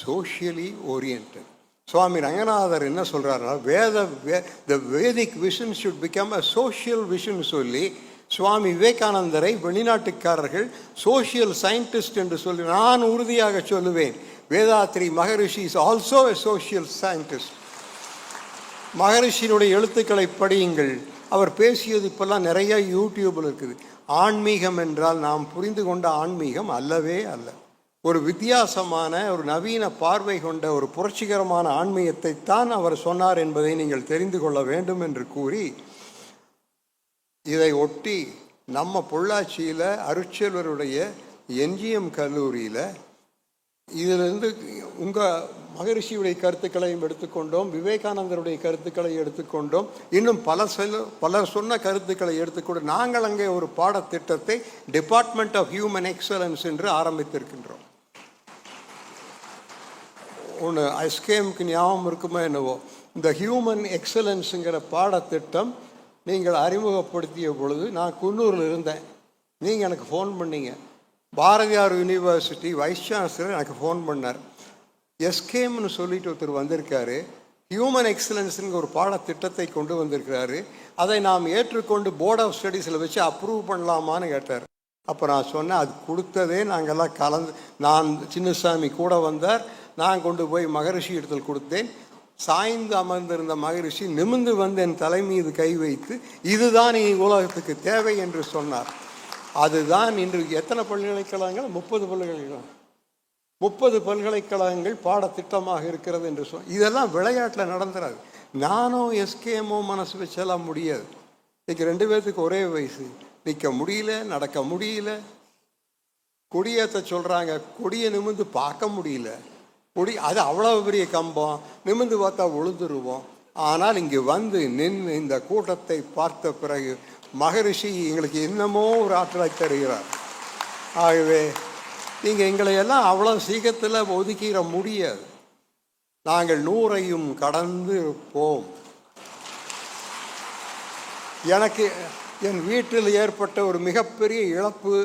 socially oriented. Swami Ranganathar என்ன சொல்கிறாருன்னா, the vedic vision should become a social vision சொல்லி சுவாமி விவேகானந்தரை வெளிநாட்டுக்காரர்கள் சோஷியல் சயின்டிஸ்ட் என்று சொல்லி, நான் உறுதியாக சொல்லுவேன், Vethathiri Maharishi is also a social scientist. மகரிஷியினுடைய எழுத்துக்களை படியுங்கள். அவர் பேசியது இப்போல்லாம் நிறைய யூடியூபில் இருக்குது. ஆன்மீகம் என்றால் நாம் புரிந்து கொண்ட ஆன்மீகம் அல்லவே அல்ல. ஒரு வித்தியாசமான ஒரு நவீன பார்வை கொண்ட ஒரு புரட்சிகரமான ஆன்மீகத்தை தான் அவர் சொன்னார் என்பதை நீங்கள் தெரிந்து கொள்ள வேண்டும் என்று கூறி, இதை ஒட்டி நம்ம பொள்ளாச்சியில் அருட்செல்வருடைய என்ஜிஎம் கல்லூரியில் இதிலிருந்து உங்கள் மகரிஷியுடைய கருத்துக்களையும் எடுத்துக்கொண்டோம், விவேகானந்தருடைய கருத்துக்களை எடுத்துக்கொண்டோம், இன்னும் பலர் சொன்ன கருத்துக்களை எடுத்துக்கொண்டு நாங்கள் அங்கே ஒரு பாடத்திட்டத்தை டிபார்ட்மெண்ட் ஆஃப் ஹியூமன் எக்ஸலன்ஸ் என்று ஆரம்பித்திருக்கின்றோம். ஒன்று எஸ்கேஎம்க்கு ஞாபகம் இருக்குமோ என்னவோ, இந்த ஹியூமன் எக்ஸலன்ஸுங்கிற பாடத்திட்டம் நீங்கள் அறிமுகப்படுத்திய பொழுது நான் குன்னூரில் இருந்தேன். நீங்கள் எனக்கு ஃபோன் பண்ணீங்க. பாரதியார் யூனிவர்சிட்டி வைஸ் சான்சலர் எனக்கு ஃபோன் பண்ணார். எஸ்கேஎம்னு சொல்லிட்டு ஒருத்தர் வந்திருக்காரு, ஹியூமன் எக்ஸலன்ஸுங்கிற ஒரு பாடத்திட்டத்தை கொண்டு வந்திருக்கிறாரு, அதை நாம் ஏற்றுக்கொண்டு போர்ட் ஆஃப் ஸ்டடீஸில் வச்சு அப்ரூவ் பண்ணலாமான்னு கேட்டார். அப்போ நான் சொன்னேன், அது கொடுத்ததே நாங்கள்லாம் கலந்து, நான் சின்னசாமி கூட வந்தார், நான் கொண்டு போய் மகரிஷி இடத்தில் கொடுத்தேன். சாய்ந்து அமர்ந்திருந்த மகரிஷி நிமிர்ந்து வந்து என் தலை மீது கை வைத்து, இதுதான் இனி உலகத்துக்கு தேவை என்று சொன்னார். அதுதான் இன்று எத்தனை பல்கலைக்கழகங்கள்? 30 பல்கலைக்கழகம், 30 பல்கலைக்கழகங்கள் பாடத்திட்டமாக இருக்கிறது என்று இதெல்லாம் விளையாட்டில் நடந்துடாது. நானும் எஸ்கேஎம்மோ மனசு வச்செல்லாம் முடியாது. இன்னைக்கு 2 பேர்த்துக்கு ஒரே வயசு, நிற்க முடியல, நடக்க முடியல, கொடியேற்ற சொல்கிறாங்க, கொடியை நிமிர்ந்து பார்க்க முடியல, கொடி அது அவ்வளோ பெரிய கம்பம், நிமிர்ந்து பார்த்தா விழுந்துருவோம். ஆனால் இங்கே வந்து நின்று இந்த கூட்டத்தை பார்த்த பிறகு மகரிஷி எங்களுக்கு என்னமோ ஒரு ஆற்றலை தருகிறார். ஆகவே நீங்கள் எங்களை எல்லாம் அவ்வளோ சீக்கிரத்தில் ஒதுக்கிட முடியாது. நாங்கள் 100ஐயும் கடந்து போம். எனக்கு என் வீட்டில் ஏற்பட்ட ஒரு மிகப்பெரிய இழப்பு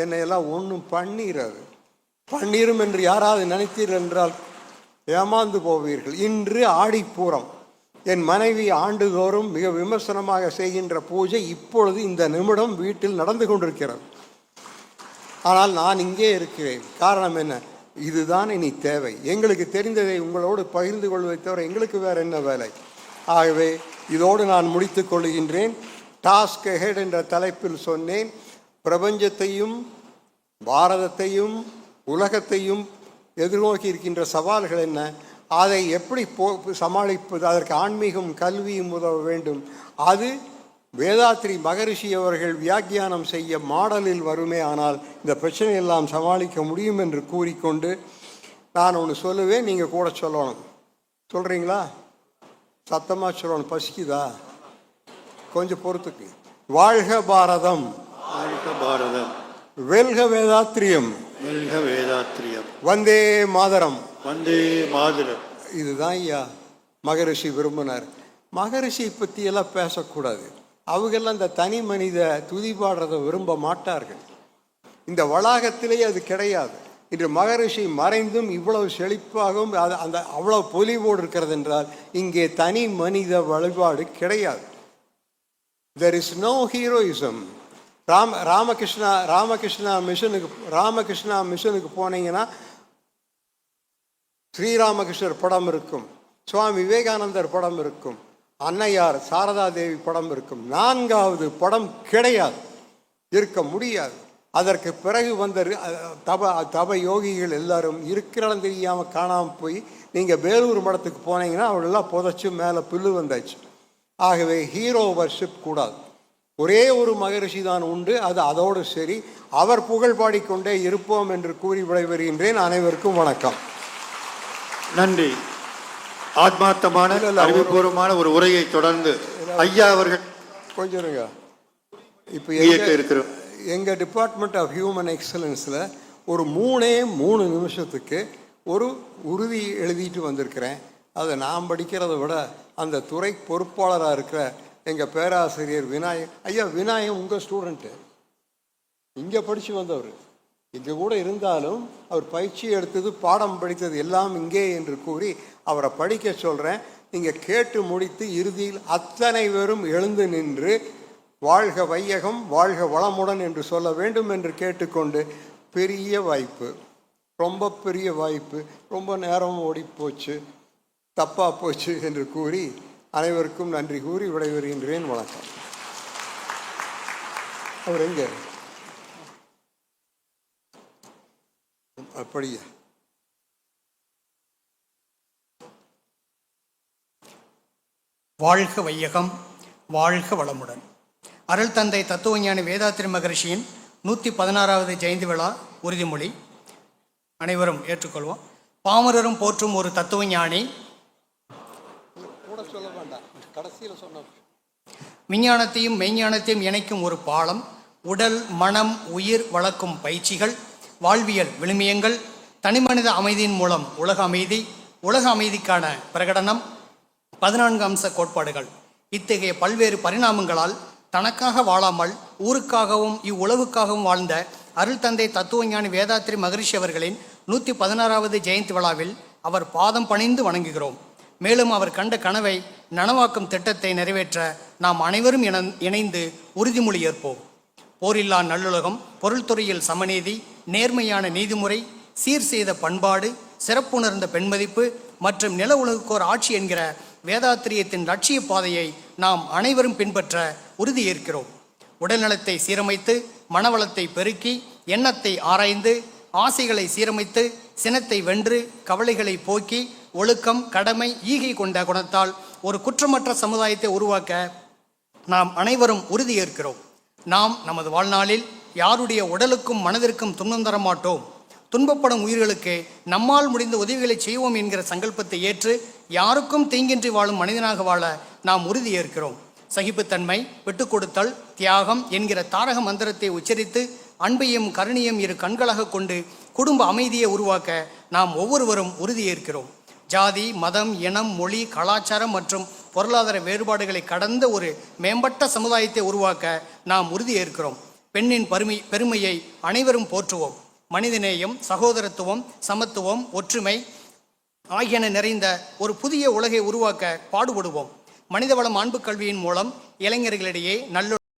என்னை எல்லாம் ஒன்றும் பண்ணிரும் என்று யாராவது நினைத்தீர்கள் என்றால் ஏமாந்து போவீர்கள். இன்று ஆடிப்பூரம். என் மனைவி ஆண்டுதோறும் மிக விமர்சனமாக செய்கின்ற பூஜை இப்பொழுது இந்த நிமிடம் வீட்டில் நடந்து கொண்டிருக்கிறது. ஆனால் நான் இங்கே இருக்கிறேன். காரணம் என்ன? இதுதான் இனி தேவை. எங்களுக்கு தெரிந்ததை உங்களோடு பகிர்ந்து கொள்வதை தவிர எங்களுக்கு வேறு என்ன வேலை? ஆகவே இதோடு நான் முடித்து கொள்கின்றேன். டாஸ்க் ஹெட் என்ற தலைப்பில் சொன்னேன். பிரபஞ்சத்தையும் பாரதத்தையும் உலகத்தையும் எதிர்நோக்கி இருக்கின்ற சவால்கள் என்ன, அதை எப்படி சமாளிப்பது, அதற்கு ஆன்மீகம் கல்வியும் உதவ வேண்டும். அது வேதாத்ரி மகரிஷி அவர்கள் வியாக்கியானம் செய்ய மாடலில் வருமே, ஆனால் இந்த பிரச்சனையெல்லாம் சமாளிக்க முடியும் என்று கூறிக்கொண்டு நான் ஒன்று சொல்லுவேன், நீங்கள் கூட சொல்லணும். சொல்கிறீங்களா? சத்தமாக சொல்லணும். பசிக்குதா? கொஞ்சம் பொறுத்துக்கு. வாழ்க பாரதம், வாழ்க பாரதம், வெல்க வேதாத்ரியம், வெல்க வேதாத்ரியம், வந்தே மாதரம், வந்தே மாதரம். இதுதான் ஐயா மகரிஷி விரும்பினார். மகரிஷியை பற்றியெல்லாம் பேசக்கூடாது. அவங்கெல்லாம் இந்த தனி மனித துதி பாடுறதை விரும்ப மாட்டார்கள். இந்த வளாகத்திலே அது கிடையாது. இன்று மகரிஷி மறைந்தும் இவ்வளவு செழிப்பாகவும் அந்த அவ்வளவு பொலிவோடு இருக்கிறது என்றால் இங்கே தனி மனித வழிபாடு கிடையாது. There is no heroism. Ramakrishna மிஷனுக்கு போனீங்கன்னா ஸ்ரீராமகிருஷ்ணர் படம் இருக்கும், சுவாமி விவேகானந்தர் படம் இருக்கும், அன்னையார் சாரதா தேவி படம் இருக்கும். 4வது படம் கிடையாது, இருக்க முடியாது. அதற்கு பிறகு வந்த தப யோகிகள் எல்லாரும் இருக்கிறடம் தெரியாமல் காணாமல் போய் நீங்கள் வேலூர் மடத்துக்கு போனீங்கன்னா அவளெல்லாம் புதைச்சி மேலே புல்லு வந்தாச்சு. ஆகவே ஹீரோ வர்ஷிப் கூடாது. ஒரே ஒரு மகரிஷி தான் உண்டு, அது அதோடு சரி. அவர் புகழ் பாடிக்கொண்டே இருப்போம் என்று கூறி விடைபெறுகின்றேன். அனைவருக்கும் வணக்கம். நன்றி. ஆத்மார்த்தமான அறிவுபூர்வமான ஒரு உரையை தொடர்ந்து ஐயா அவர்கள் கொஞ்சம் இருங்க. இப்போ இருக்கிறோம். எங்கள் டிபார்ட்மெண்ட் ஆஃப் ஹியூமன் எக்ஸலன்ஸில் ஒரு 3 நிமிஷத்துக்கு ஒரு உறுதி எழுதிட்டு வந்திருக்கிறேன். அதை நான் படிக்கிறத விட அந்த துறை பொறுப்பாளராக இருக்கிற எங்கள் பேராசிரியர் விநாயகம் ஐயா, விநாயகம் உங்கள் ஸ்டூடெண்ட்டு, இங்கே படித்து வந்தவர், இங்கே கூட இருந்தாலும் அவர் பயிற்சி எடுத்தது பாடம் படித்தது எல்லாம் இங்கே என்று கூறி அவரை படிக்க சொல்கிறேன். நீங்கள் கேட்டு முடித்து இறுதியில் அத்தனை பேரும் எழுந்து நின்று வாழ்க வையகம் வாழ்க வளமுடன் என்று சொல்ல வேண்டும் என்று கேட்டுக்கொண்டு, பெரிய வாய்ப்பு, ரொம்ப பெரிய வாய்ப்பு, ரொம்ப நேரம் ஓடிப்போச்சு, தப்பாக போச்சு என்று கூறி அனைவருக்கும் நன்றி கூறி விடைபெறுகின்றேன். வணக்கம். அவர் எங்கே அப்படியா? வாழ்க வையகம் வாழ்க வளமுடன். அருள் தந்தை தத்துவஞானி வேதாத்திரி மகரிஷியின் 116வது ஜெயந்தி விழா உறுதிமொழி அனைவரும் ஏற்றுக்கொள்வோம். பாமரரும் போற்றும் ஒரு தத்துவஞானி, விஞ்ஞானத்தையும் மெய்ஞானத்தையும் இணைக்கும் ஒரு பாலம், உடல் மனம் உயிர் வளர்க்கும் பயிற்சிகள், வாழ்வியல் விழுமியங்கள், தனிமனித அமைதியின் மூலம் உலக அமைதி, உலக அமைதிக்கான பிரகடனம், 14 அம்ச கோட்பாடுகள். இத்தகைய பல்வேறு பரிணாமங்களால் தனக்காக வாழாமல் ஊருக்காகவும் இவ்வுலகுக்காகவும் வாழ்ந்த அருள் தந்தை தத்துவஞானி வேதாத்திரி மகரிஷி அவர்களின் 116வது ஜெயந்தி விழாவில் அவர் பாதம் பணிந்து வணங்குகிறோம். மேலும் அவர் கண்ட கனவை நனவாக்கும் திட்டத்தை நிறைவேற்ற நாம் அனைவரும் இணைந்து உறுதிமொழி ஏற்போம். போரில்லா நல்லுலகம், பொருள்துறையில் சமநீதி, நேர்மையான நீதிமுறை, சீர் செய்த பண்பாடு, சிறப்புணர்ந்த பெண்மதிப்பு மற்றும் நில உலகுக்கோர் ஆட்சி என்கிற வேதாத்திரியத்தின் லட்சிய பாதையை நாம் அனைவரும் பின்பற்ற உறுதியேற்கிறோம். உடல்நலத்தை சீரமைத்து, மனவளத்தை பெருக்கி, எண்ணத்தை ஆராய்ந்து, ஆசைகளை சீரமைத்து, சினத்தை வென்று, கவலைகளை போக்கி, ஒழுக்கம், கடமை, ஈகை கொண்ட குணத்தால் ஒரு குற்றமற்ற சமுதாயத்தை உருவாக்க நாம் அனைவரும் உறுதியேற்கிறோம். நாம் நமது வாழ்நாளில் யாருடைய உடலுக்கும் மனதிற்கும் துன்பம் தர மாட்டோம். துன்பப்படும் உயிர்களுக்கு நம்மால் முடிந்த உதவிகளை செய்வோம் என்கிற சங்கல்பத்தை ஏற்று யாருக்கும் தீங்கின்றி வாழும் மனிதனாக வாழ நாம் உறுதியேற்கிறோம். சகிப்புத்தன்மை, விட்டுக்கொடுத்தல், தியாகம் என்கிற தாரக மந்திரத்தை உச்சரித்து அன்பையும் கருணையும் இரு கண்களாக கொண்டு குடும்ப அமைதியை உருவாக்க நாம் ஒவ்வொருவரும் உறுதியேற்கிறோம். ஜாதி, மதம், இனம், மொழி, கலாச்சாரம் மற்றும் பொருளாதார வேறுபாடுகளை கடந்த ஒரு மேம்பட்ட சமுதாயத்தை உருவாக்க நாம் உறுதியேற்கிறோம். பெண்ணின் பெருமையை அனைவரும் போற்றுவோம். மனிதநேயம், சகோதரத்துவம், சமத்துவம், ஒற்றுமை ஆகியன நிறைந்த ஒரு புதிய உலகை உருவாக்க பாடுபடுவோம். மனிதவள மாண்பு கல்வியின் மூலம் இளைஞர்களிடையே நல்ல